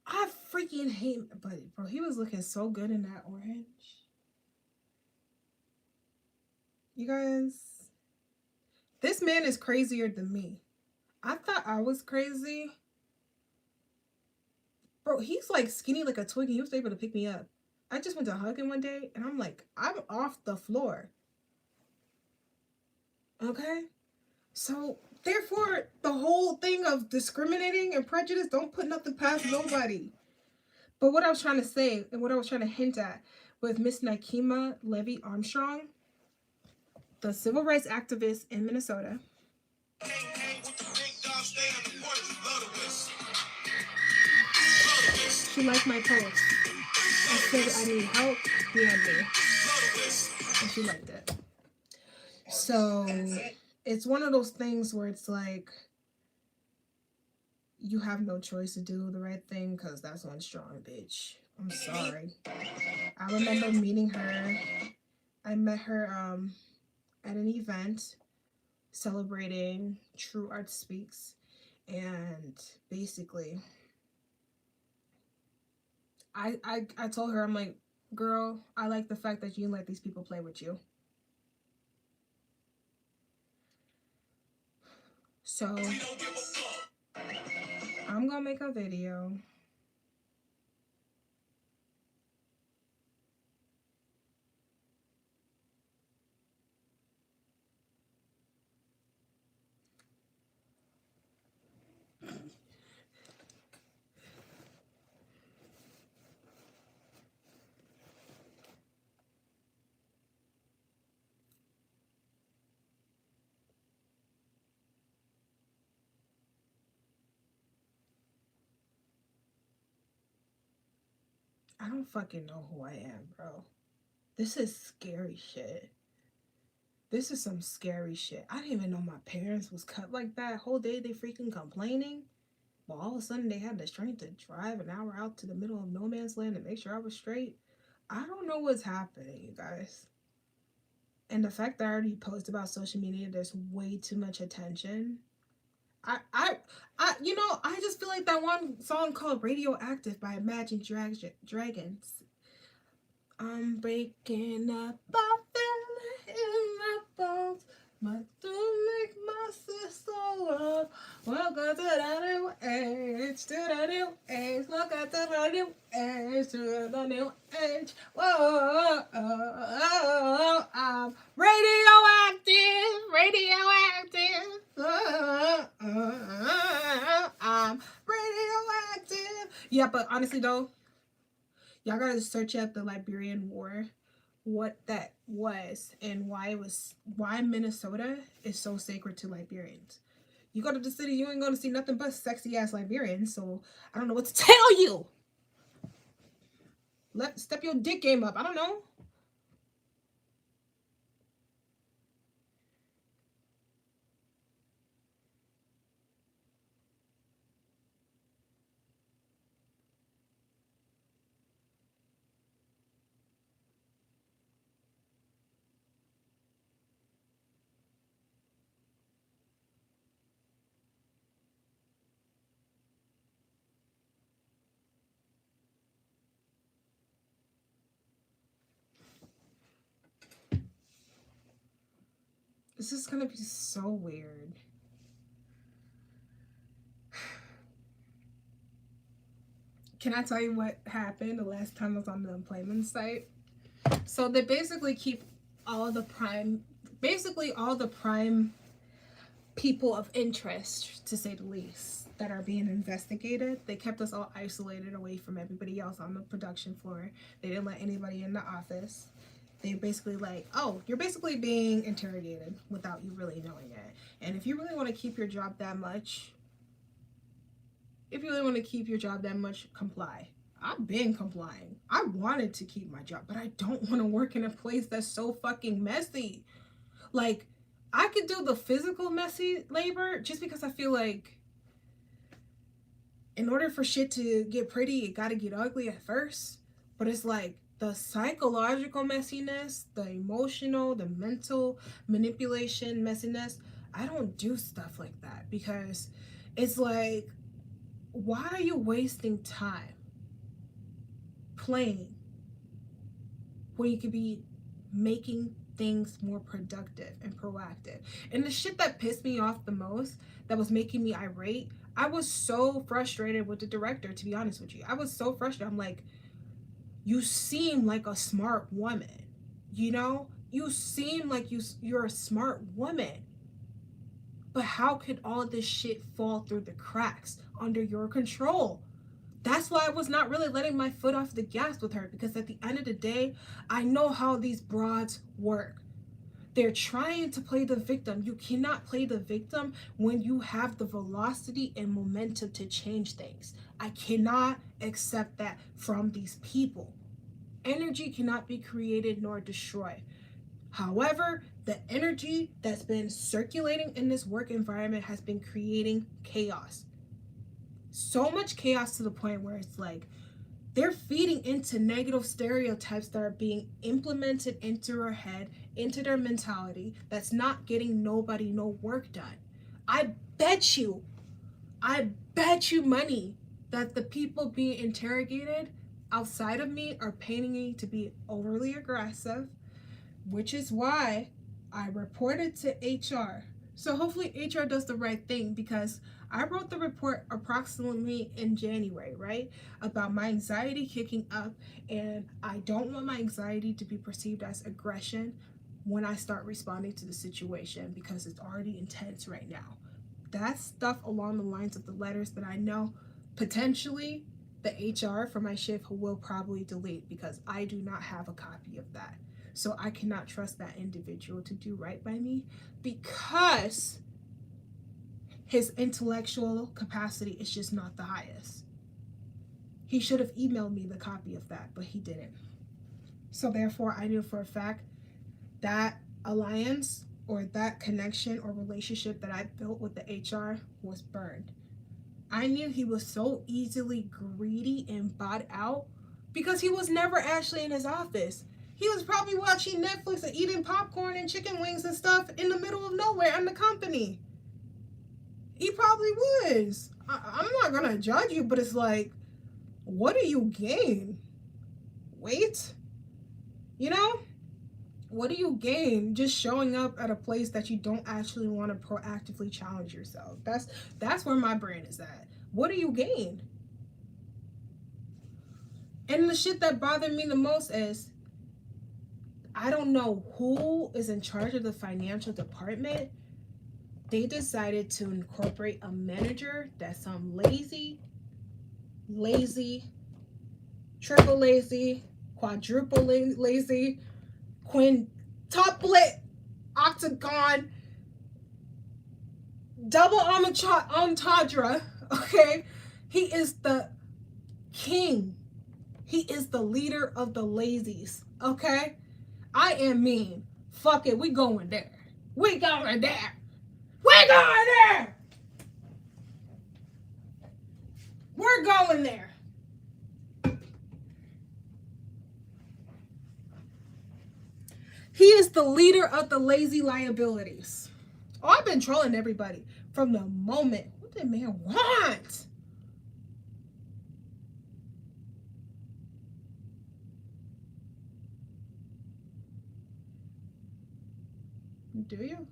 I freaking hate, but bro, he was looking so good in that orange. You guys, this man is crazier than me. I thought I was crazy. Bro, he's like skinny like a twig. He was able to pick me up. I just went to hug him one day and I'm like, I'm off the floor. Okay? So Therefore, the whole thing of discriminating and prejudice don't put nothing past nobody. But what I was trying to say and what I was trying to hint at with Miss Nikema Levy Armstrong, the civil rights activist in Minnesota. She liked my post. I said I need help, DM me. And she liked it. So it's one of those things where it's like you have no choice to do the right thing because that's one strong bitch. I'm sorry. I remember meeting her. I met her at an event celebrating True Art Speaks, and basically I told her, I'm like, girl, I like the fact that you let these people play with you. So I'm gonna make a video. I don't fucking know who I am, bro. This is scary shit. This is some scary shit. I didn't even know my parents was cut like that. Whole day they freaking complaining. But all of a sudden they had the strength to drive an hour out to the middle of no man's land and make sure I was straight. I don't know what's happening, you guys. And the fact that I already posted about social media, there's way too much attention. You know, I just feel like that one song called Radioactive by Imagine Dragons. I'm breaking up, I feel it in my bones. My do make my sister love. Welcome to the new age, to the new age. Welcome to the new age, to the new age. Whoa, I'm radioactive, radioactive. I'm radioactive. Yeah, but honestly though, y'all gotta search up the Liberian War, what that was, and why Minnesota is so sacred to Liberians. You go to the city, you ain't gonna see nothing but sexy ass Liberians, so I don't know what to tell you. Step your dick game up. I don't know. This is gonna be so weird. Can I tell you what happened the last time I was on the employment site? So they basically keep all the prime people of interest, to say the least, that are being investigated. They kept us all isolated away from everybody else on the production floor. They didn't let anybody in the office. They basically like, oh, you're basically being interrogated without you really knowing it. And if you really want to keep your job that much, comply. I've been complying. I wanted to keep my job, but I don't want to work in a place that's so fucking messy. Like, I could do the physical messy labor just because I feel like in order for shit to get pretty, it gotta get ugly at first. But it's like the psychological messiness, the emotional, the mental manipulation messiness, I don't do stuff like that because it's like, why are you wasting time playing when you could be making things more productive and proactive? And the shit that pissed me off the most, that was making me irate, I was so frustrated with the director, to be honest with you. I was so frustrated. I'm like, you seem like a smart woman, you know? You seem like you're a smart woman, But how could all this shit fall through the cracks under your control? That's why I was not really letting my foot off the gas with her, because at the end of the day, I know how these broads work. They're trying to play the victim. You cannot play the victim when you have the velocity and momentum to change things. I cannot accept that from these people. Energy cannot be created nor destroyed. However, the energy that's been circulating in this work environment has been creating chaos. So much chaos to the point where it's like they're feeding into negative stereotypes that are being implemented into her head, into their mentality, that's not getting nobody no work done. I bet you money that the people being interrogated outside of me are painting me to be overly aggressive, which is why I reported to HR. So hopefully HR does the right thing, because I wrote the report approximately in January, right? About my anxiety kicking up, and I don't want my anxiety to be perceived as aggression when I start responding to the situation, because it's already intense right now. That's stuff along the lines of the letters that I know potentially the HR for my shift will probably delete, because I do not have a copy of that. So I cannot trust that individual to do right by me, because his intellectual capacity is just not the highest. He should have emailed me the copy of that, but he didn't. So therefore, I knew for a fact that alliance or that connection or relationship that I built with the HR was burned. I knew he was so easily greedy and bought out because he was never actually in his office. He was probably watching Netflix and eating popcorn and chicken wings and stuff in the middle of nowhere in the company. He probably was. I'm not going to judge you, but it's like, what do you gain? Wait? You know? What do you gain just showing up at a place that you don't actually want to proactively challenge yourself? That's where my brain is at. What do you gain? And the shit that bothered me the most is, I don't know who is in charge of the financial department. They decided to incorporate a manager that's some lazy, triple lazy, quadruple lazy, quintuplet, octagon, double entendre, okay? He is the king. He is the leader of the lazies, okay? I am mean. Fuck it, we going there. We going there. We're going there. We're going there. He is the leader of the lazy liabilities. Oh, I've been trolling everybody from the moment. What did man want? Do you?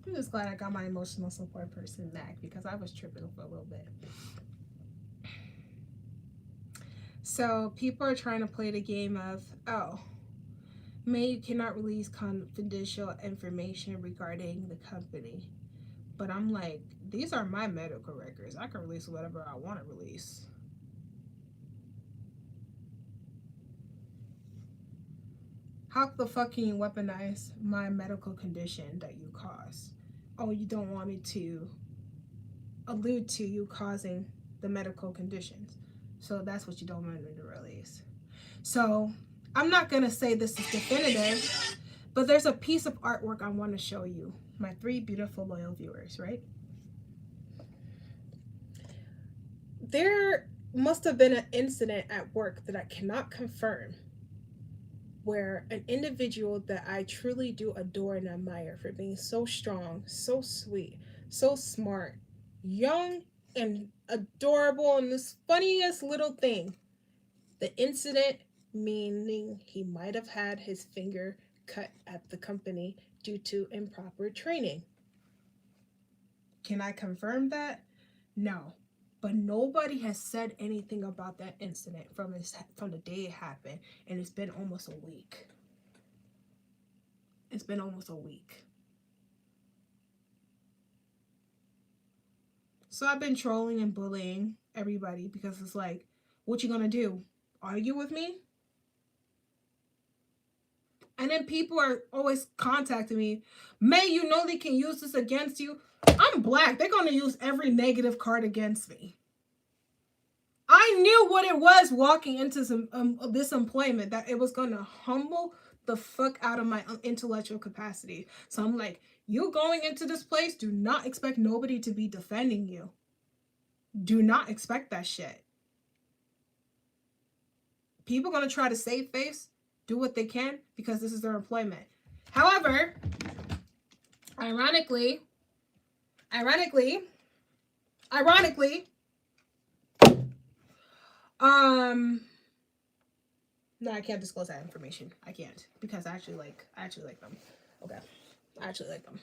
I'm just glad I got my emotional support person back, because I was tripping for a little bit. So people are trying to play the game of, oh, May, you cannot release confidential information regarding the company. But I'm like, these are my medical records. I can release whatever I want to release. How the fuck can you weaponize my medical condition that you cause? Oh, you don't want me to allude to you causing the medical conditions. So that's what you don't want me to release. So I'm not going to say this is definitive, but there's a piece of artwork I want to show you, my 3 beautiful loyal viewers, right? There must have been an incident at work that I cannot confirm, where an individual that I truly do adore and admire for being so strong, so sweet, so smart, young and adorable, and this funniest little thing. The incident meaning he might have had his finger cut at the company due to improper training. Can I confirm that? No. But nobody has said anything about that incident from the day it happened. And it's been almost a week. It's been almost a week. So I've been trolling and bullying everybody because it's like, what you gonna do? Argue with me? And then people are always contacting me. May, you know they can use this against you. I'm black. They're going to use every negative card against me. I knew what it was walking into this employment, that it was going to humble the fuck out of my intellectual capacity. So I'm like, you going into this place, do not expect nobody to be defending you. Do not expect that shit. People going to try to save face, do what they can because this is their employment. However, ironically, no, I can't disclose that information. I can't because I actually like them. Okay, I actually like them.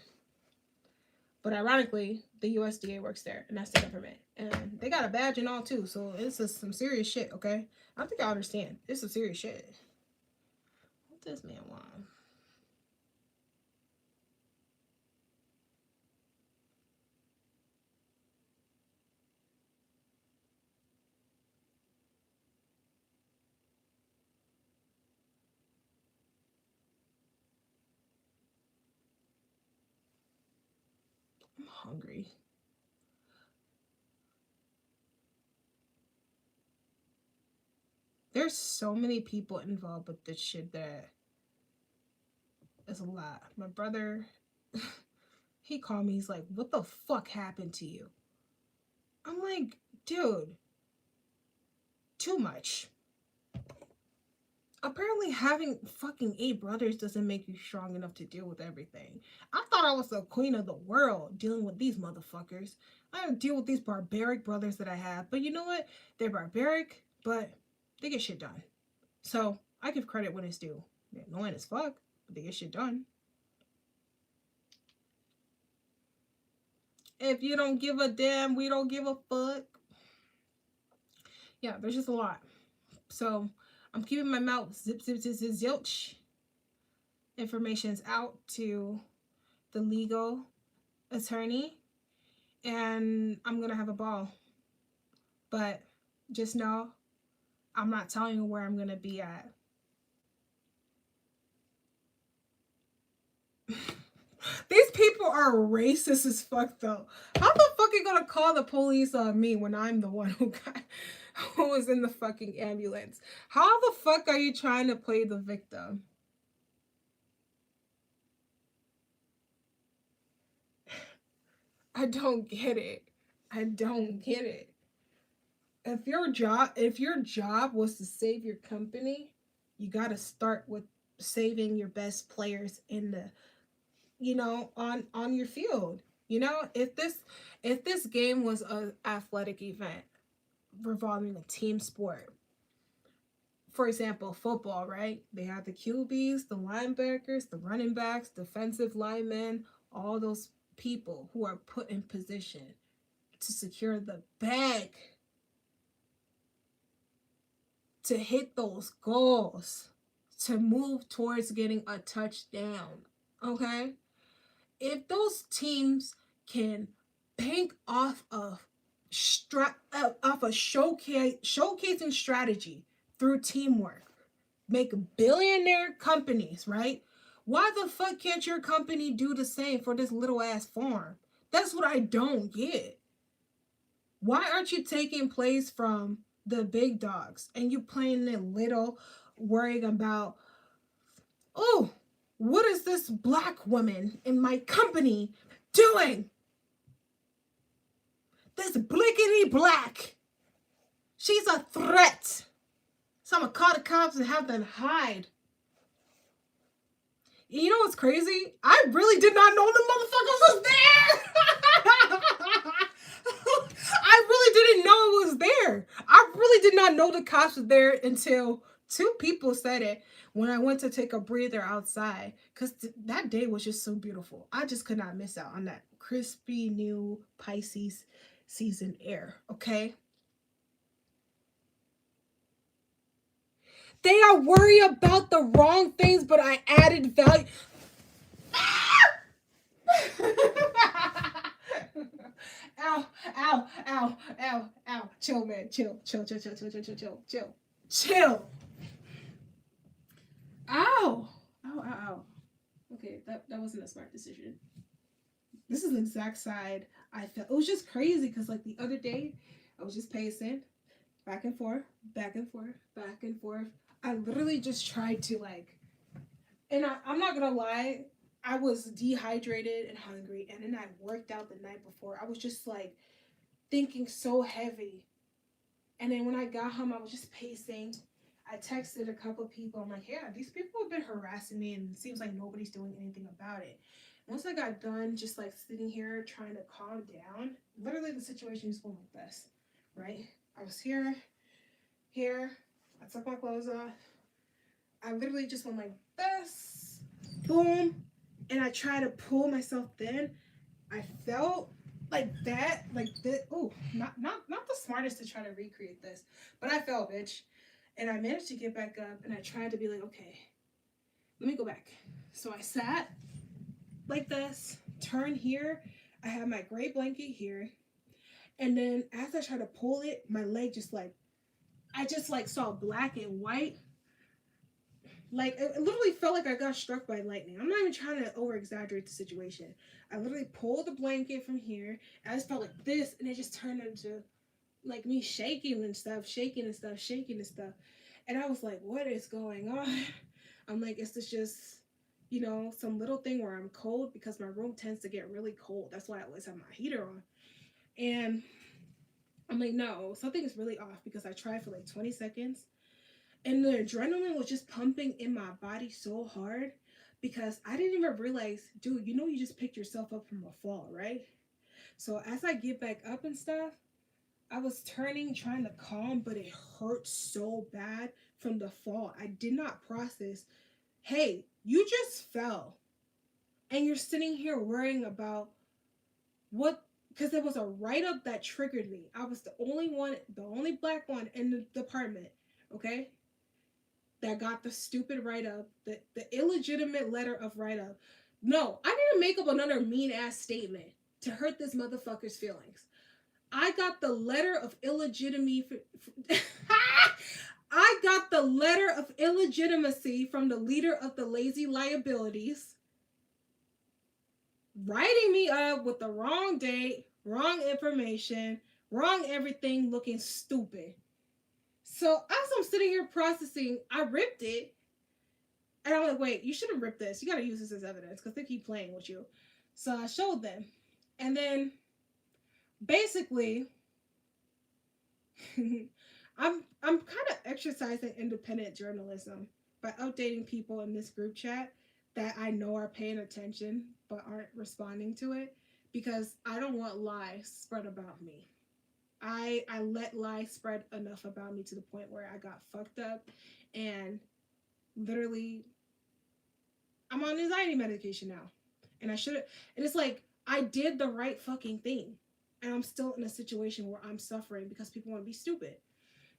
But ironically, the USDA works there, and that's the government, and they got a badge and all too. So it's just some serious shit. Okay, I don't think I understand. It's some serious shit. What does this man want? I'm hungry. There's so many people involved with this shit that it's a lot. My brother, he called me. He's like, what the fuck happened to you? I'm like, dude, too much. Apparently having fucking 8 brothers doesn't make you strong enough to deal with everything. I thought I was the queen of the world dealing with these motherfuckers. I don't deal with these barbaric brothers that I have. But you know what? They're barbaric, but they get shit done. So I give credit when it's due. They're annoying as fuck, but they get shit done. If you don't give a damn, we don't give a fuck. Yeah, there's just a lot. So I'm keeping my mouth zip, zip, zip, zip, zilch. Information's out to the legal attorney. And I'm going to have a ball. But just know, I'm not telling you where I'm going to be at. These people are racist as fuck, though. How the fuck are you going to call the police on me when I'm the one who was in the fucking ambulance? How the fuck are you trying to play the victim? I don't get it. I don't get it. If your job was to save your company, you got to start with saving your best players in the, you know, on your field. You know, if this game was an athletic event revolving a team sport, for example, football, right? They have the QBs, the linebackers, the running backs, defensive linemen, all those people who are put in position to secure the bag, to hit those goals, to move towards getting a touchdown. Okay? If those teams can bank off of showcasing strategy through teamwork, make billionaire companies, right? Why the fuck can't your company do the same for this little ass farm? That's what I don't get. Why aren't you taking plays from the big dogs and you playing it little, worrying about, oh, what is this black woman in my company doing? This blickety black. She's a threat. So I'm going to call the cops and have them hide. You know what's crazy? I really did not know the motherfucker was there. I really didn't know it was there. I really did not know the cops were there until 2 people said it when I went to take a breather outside. Because that day was just so beautiful. I just could not miss out on that crispy new Pisces season air, okay? They are worried about the wrong things, but I added value. Ow, ow, ow, ow, ow. Chill, man. Chill. Ow. Ow, ow, ow. Okay, that wasn't a smart decision. This is the exact side I felt. It was just crazy because, like, the other day, I was just pacing back and forth, back and forth, back and forth. I literally just tried to, like, and I'm not gonna lie, I was dehydrated and hungry, and then I worked out the night before. I was just, like, thinking so heavy. And then when I got home, I was just pacing. I texted a couple of people. I'm like, yeah, these people have been harassing me, and it seems like nobody's doing anything about it. Once I got done just like sitting here trying to calm down, literally the situation just went like this, right? I was here, I took my clothes off. I literally just went like this, boom, and I tried to pull myself in. I felt like that, like this. Oh, not the smartest to try to recreate this, but I fell, bitch. And I managed to get back up, and I tried to be like, okay, let me go back. So I sat like this, turn here. I have my gray blanket here. And then as I tried to pull it, my leg just like, I just like saw black and white. Like, it literally felt like I got struck by lightning. I'm not even trying to over exaggerate the situation. I literally pulled the blanket from here. And I just felt like this, and it just turned into like me shaking and stuff. And I was like, what is going on? I'm like, is this just, you know, some little thing where I'm cold? Because my room tends to get really cold. That's why I always have my heater on. And I'm like, no, something is really off, because I tried for like 20 seconds. And the adrenaline was just pumping in my body so hard, because I didn't even realize, dude, you know, you just picked yourself up from a fall, right? So as I get back up and stuff, I was turning, trying to calm, but it hurt so bad from the fall. I did not process, hey, you just fell. And you're sitting here worrying about what, because there was a write-up that triggered me. I was the only one, the only black one in the department, okay, that got the stupid write-up, the illegitimate letter of write-up. No, I didn't make up another mean-ass statement to hurt this motherfucker's feelings. I got the letter of illegitimacy. I got the letter of illegitimacy from the leader of the lazy liabilities, writing me up with the wrong date, wrong information, wrong everything, looking stupid. So as I'm sitting here processing, I ripped it. And I'm like, wait, you shouldn't rip this. You got to use this as evidence, because they keep playing with you. So I showed them. And then basically, I'm kind of exercising independent journalism by updating people in this group chat that I know are paying attention but aren't responding to it, because I don't want lies spread about me. I let lies spread enough about me to the point where I got fucked up, and literally I'm on anxiety medication now. And I shouldn't, and it's like, I did the right fucking thing, and I'm still in a situation where I'm suffering because people want to be stupid.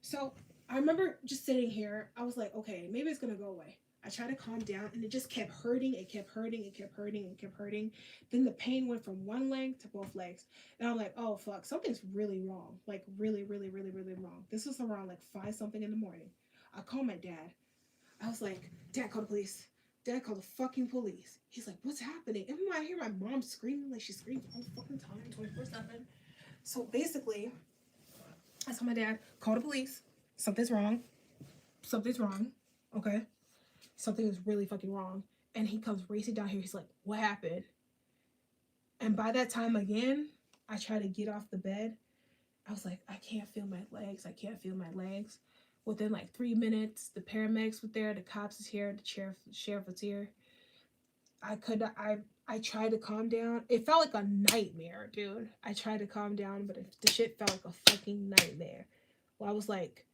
So I remember just sitting here, I was like, okay, maybe it's gonna go away. I tried to calm down, and it just kept hurting. It kept hurting. Then the pain went from one leg to both legs. And I'm like, oh, fuck, something's really wrong. Like, really, really, really, really wrong. This was around like 5 something in the morning. I called my dad. I was like, Dad, call the police. Dad, call the fucking police. He's like, what's happening? And I hear my mom screaming like she screams all the fucking time, 24/7. So basically, I told my dad, call the police. Something's wrong. Okay? Something is really fucking wrong. And he comes racing down here. He's like, what happened? And by that time again, I try to get off the bed. I was like, I can't feel my legs. Within like 3 minutes, the paramedics were there, the cops is here, the sheriff was here. I tried to calm down. It felt like a nightmare, dude. I tried to calm down, but the shit felt like a fucking nightmare. Well, I was like,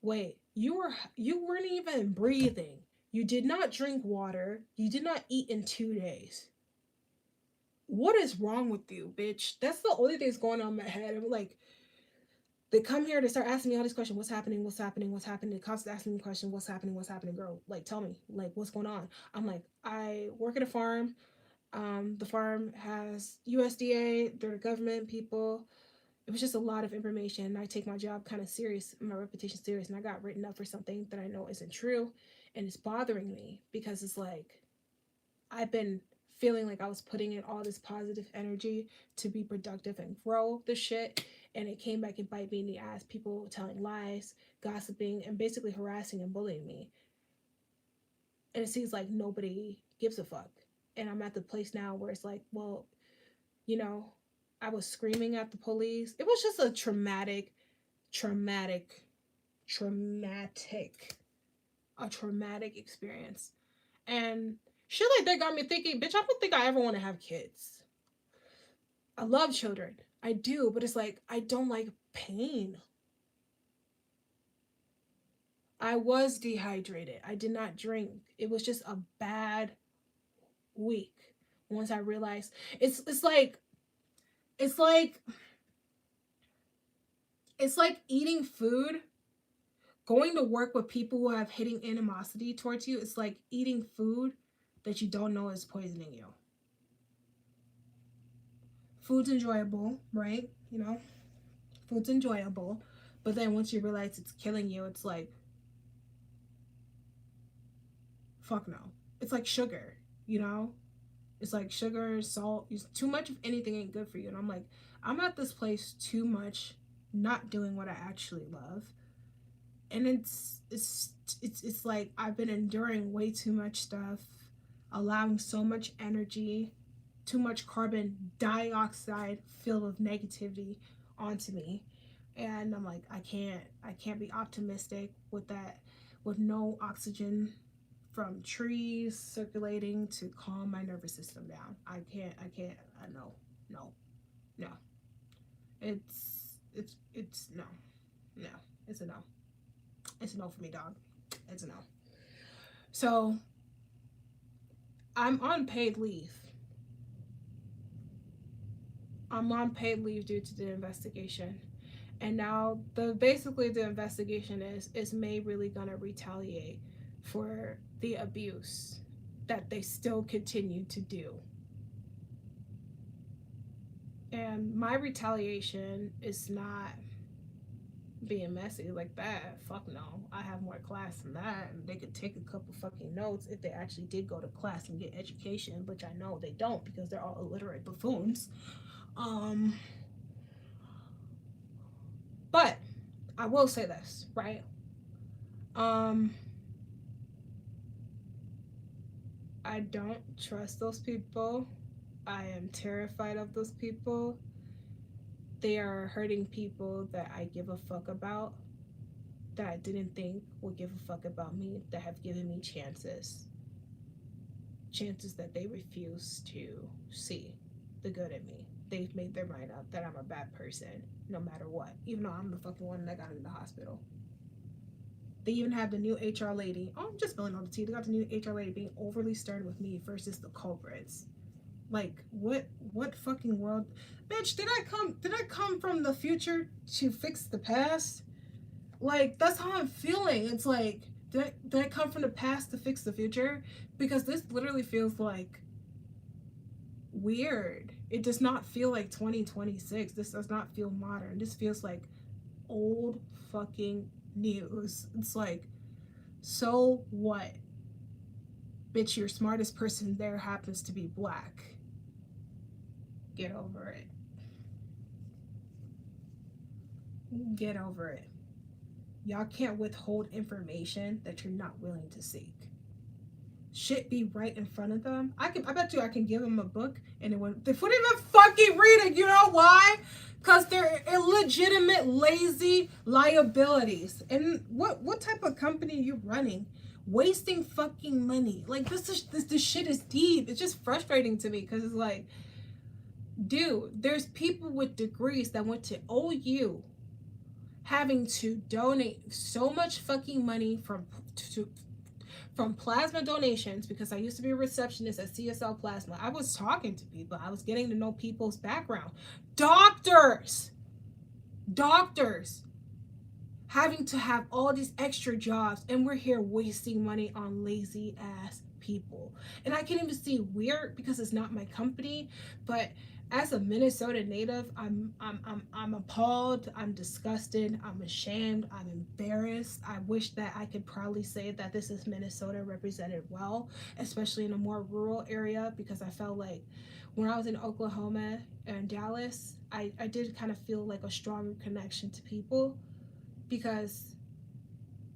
wait, you weren't even breathing. You did not drink water. You did not eat in 2 days. what is wrong with you, bitch? That's the only thing that's going on in my head. I'm like, they come here, they start asking me all these questions. What's happening? What's happening? What's happening? They constantly asking me questions. What's happening? What's happening, girl? Like, tell me. Like, what's going on? I'm like, I work at a farm. The farm has USDA. They're the government people. It was just a lot of information. I take my job kind of serious, my reputation serious, and I got written up for something that I know isn't true, and it's bothering me because it's like I've been feeling like I was putting in all this positive energy to be productive and grow the shit, and it came back and bite me in the ass. People telling lies, gossiping, and basically harassing and bullying me. And it seems like nobody gives a fuck. And I'm at the place now where it's like, well, you know, I was screaming at the police. It was just a traumatic, a traumatic experience. And shit like that got me thinking, bitch, I don't think I ever want to have kids. I love children. I do, but it's like, I don't like pain. I was dehydrated. I did not drink. It was just a bad week. Once I realized it's like eating food, going to work with people who have hidden animosity towards you. It's like eating food that you don't know is poisoning you. Food's enjoyable, right? You know, food's enjoyable, but then once you realize it's killing you, it's like, fuck no. It's like sugar, you know? It's like sugar, salt. Too much of anything ain't good for you. And I'm like, I'm at this place too much, not doing what I actually love. And it's like I've been enduring way too much stuff, allowing so much energy, too much carbon dioxide filled with negativity onto me. And I'm like, I can't be optimistic with that, with no oxygen from trees circulating to calm my nervous system down. I can't, no. It's no. It's a no. It's a no for me, dog. It's a no. So, I'm on paid leave. I'm on paid leave due to the investigation. And now basically the investigation is May really gonna retaliate for the abuse that they still continue to do. And my retaliation is not being messy like that. Fuck no. I have more class than that. And they could take a couple fucking notes if they actually did go to class and get education, which I know they don't because they're all illiterate buffoons. But I will say this, right? I don't trust those people. I am terrified of those people. They are hurting people that I give a fuck about, that I didn't think would give a fuck about me, that have given me chances. Chances that they refuse to see the good in me. They've made their mind up that I'm a bad person, no matter what, even though I'm the fucking one that got in the hospital. They even have the new HR lady. Oh, I'm just spilling on the tea. They got the new HR lady being overly stern with me versus the culprits. Like, what fucking world? Bitch, did I come from the future to fix the past? Like, that's how I'm feeling. It's like, did I come from the past to fix the future? Because this literally feels like weird. It does not feel like 2026. This does not feel modern. This feels like old fucking news. It's like, so what? Bitch, your smartest person there happens to be black. Get over it. Get over it. Y'all can't withhold information that you're not willing to seek. Shit be right in front of them. I bet you I can give them a book and they wouldn't even fucking read it. You know why? Because they're illegitimate, lazy liabilities. And what type of company are you running? Wasting fucking money. Like, this shit is deep. It's just frustrating to me because it's like, dude, there's people with degrees that went to OU having to donate so much fucking money from plasma donations, because I used to be a receptionist at CSL Plasma. I was talking to people. I was getting to know people's background. Doctors having to have all these extra jobs, and we're here wasting money on lazy ass people. And I can't even see weird because it's not my company, but as a Minnesota native, I'm appalled, I'm disgusted, I'm ashamed, I'm embarrassed. I wish that I could proudly say that this is Minnesota represented well, especially in a more rural area, because I felt like when I was in Oklahoma and Dallas, I did kind of feel like a stronger connection to people, because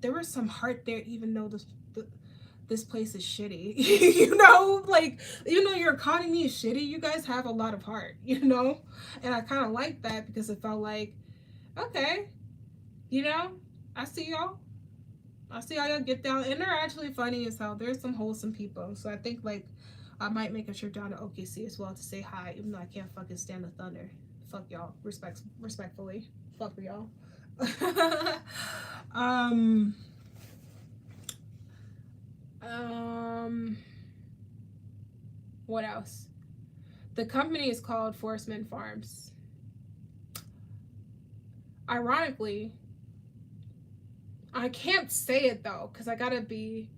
there was some heart there, even though this place is shitty. You know, like, even though your economy is shitty, you guys have a lot of heart, you know? And I kind of like that, because it felt like, okay, you know, I see y'all. I see how y'all get down. And they're actually funny as hell. There's some wholesome people. So I think, like, I might make a trip down to OKC as well to say hi, even though I can't fucking stand the thunder. Fuck y'all. Respectfully. Fuck y'all. What else? The company is called Forceman Farms. Ironically, I can't say it though, because I've got to be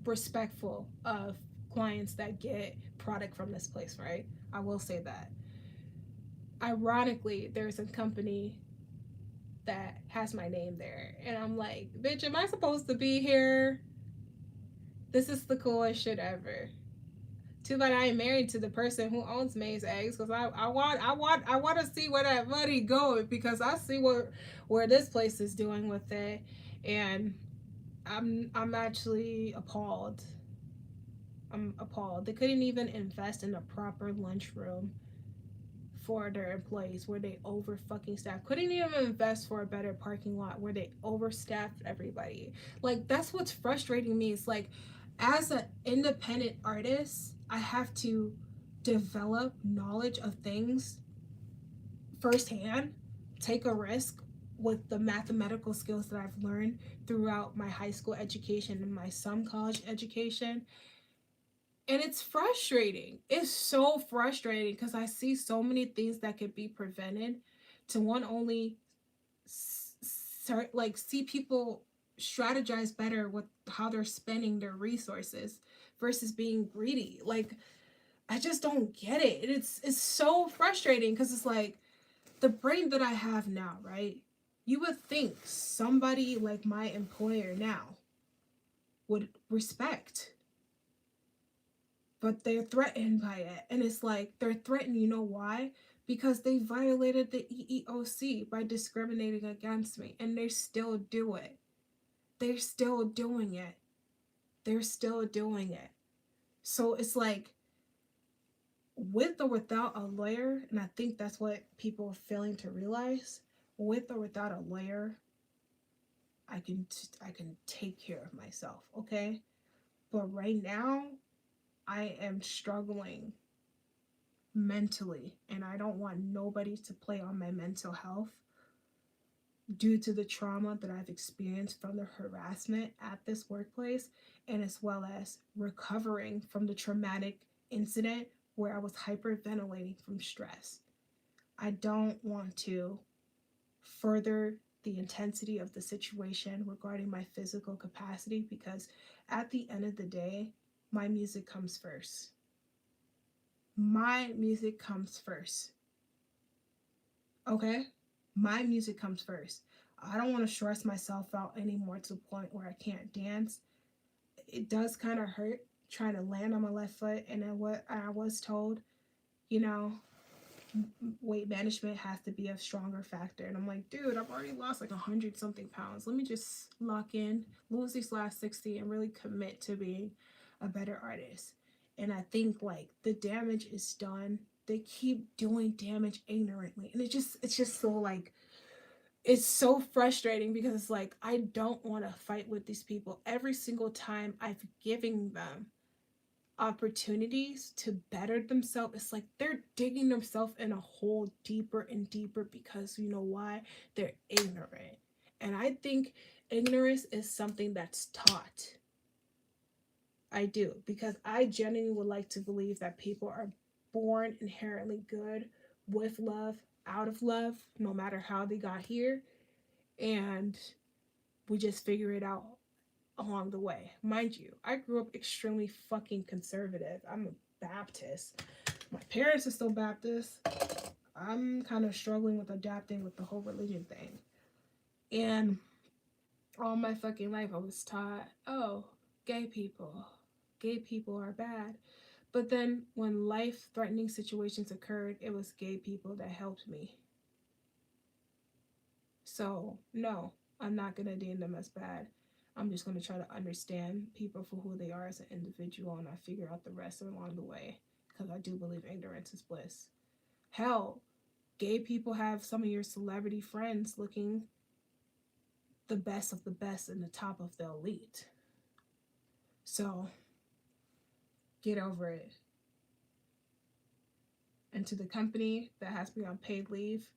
respectful of clients that get product from this place, right? I will say that. Ironically, there's a company that has my name there, and I'm like, bitch, am I supposed to be here? This is the coolest shit ever. Too bad I ain't married to the person who owns May's Eggs, because I want to see where that money goes, because I see where this place is doing with it, and I'm actually appalled. I'm appalled. They couldn't even invest in a proper lunchroom for their employees, where they over fucking staff. Couldn't even invest for a better parking lot, where they overstaffed everybody. Like, that's what's frustrating me. It's like, as an independent artist, I have to develop knowledge of things firsthand, take a risk with the mathematical skills that I've learned throughout my high school education and my some college education. And it's frustrating. It's so frustrating, because I see so many things that could be prevented, to one, only like see people strategize better with how they're spending their resources versus being greedy. Like, I just don't get it. It's so frustrating, because it's like, the brain that I have now, right? You would think somebody like my employer now would respect, but they're threatened by it. And it's like, they're threatened, you know why? Because they violated the EEOC by discriminating against me, and they still do it. They're still doing it. They're still doing it. So it's like, with or without a lawyer, and I think that's what people are failing to realize, with or without a lawyer, I can take care of myself, okay? But right now, I am struggling mentally, and I don't want nobody to play on my mental health due to the trauma that I've experienced from the harassment at this workplace, and as well as recovering from the traumatic incident where I was hyperventilating from stress. I don't want to further the intensity of the situation regarding my physical capacity, because at the end of the day, my music comes first. My music comes first. Okay? My music comes first. I don't want to stress myself out anymore to the point where I can't dance. It does kind of hurt trying to land on my left foot, and what I was told, you know, weight management has to be a stronger factor. And I'm like, dude, I've already lost like 100 something pounds. Let me just lock in, lose these last 60, and really commit to being a better artist. And I think, like, the damage is done. They keep doing damage ignorantly, and it's just so, like, it's so frustrating, because it's like, I don't want to fight with these people. Every single time I've given them opportunities to better themselves, it's like they're digging themselves in a hole deeper and deeper, because you know why? They're ignorant. And I think ignorance is something that's taught. I do, because I genuinely would like to believe that people are born inherently good, with love, out of love, no matter how they got here. And we just figure it out along the way. Mind you, I grew up extremely fucking conservative. I'm a Baptist. My parents are still Baptist. I'm kind of struggling with adapting with the whole religion thing. And all my fucking life I was taught, oh, gay people are bad. But then when life-threatening situations occurred, it was gay people that helped me. So, no, I'm not going to deem them as bad. I'm just going to try to understand people for who they are as an individual, and I figure out the rest along the way, because I do believe ignorance is bliss. Hell, gay people have some of your celebrity friends looking the best of the best and the top of the elite. So, get over it. And to the company that has me on paid leave,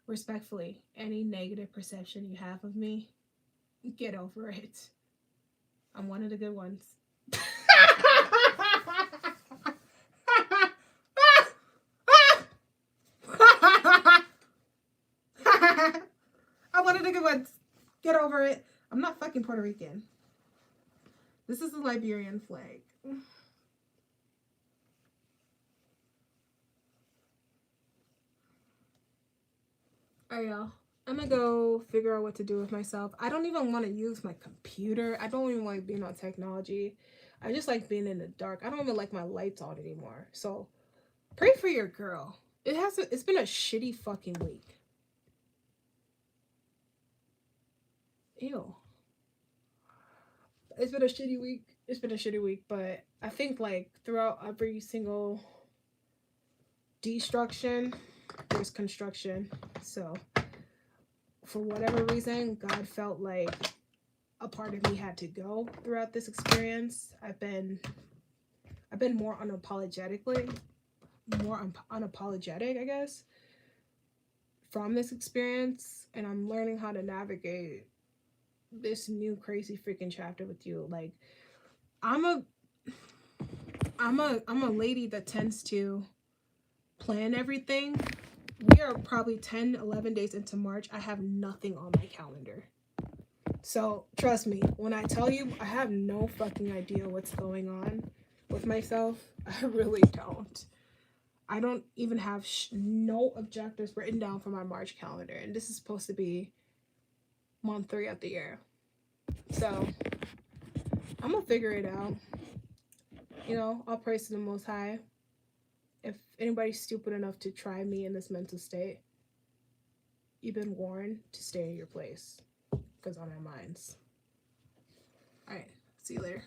respectfully, any negative perception you have of me, get over it. I'm one of the good ones. I'm one of the good ones. Get over it. I'm not fucking Puerto Rican. This is the Liberian flag. Alright, y'all. I'm gonna go figure out what to do with myself. I don't even want to use my computer. I don't even like being on technology. I just like being in the dark. I don't even like my lights on anymore. So, pray for your girl. It's been a shitty fucking week. Ew. It's been a shitty week. It's been a shitty week, but I think like throughout every single destruction, there's construction. So for whatever reason, God felt like a part of me had to go throughout this experience. I've been more unapologetic, I guess, from this experience, and I'm learning how to navigate this new crazy freaking chapter with you. Like, I'm a lady that tends to plan everything. We are probably 10-11 days into March. I have nothing on my calendar. So trust me when I tell you I have no fucking idea what's going on with myself. I really don't. I don't even have no objectives written down for my March calendar, and this is supposed to be month 3 of the year. So I'm gonna figure it out. You know, I'll praise to the Most High. If anybody's stupid enough to try me in this mental state, you've been warned to stay in your place, because I'm in mines. All right, see you later.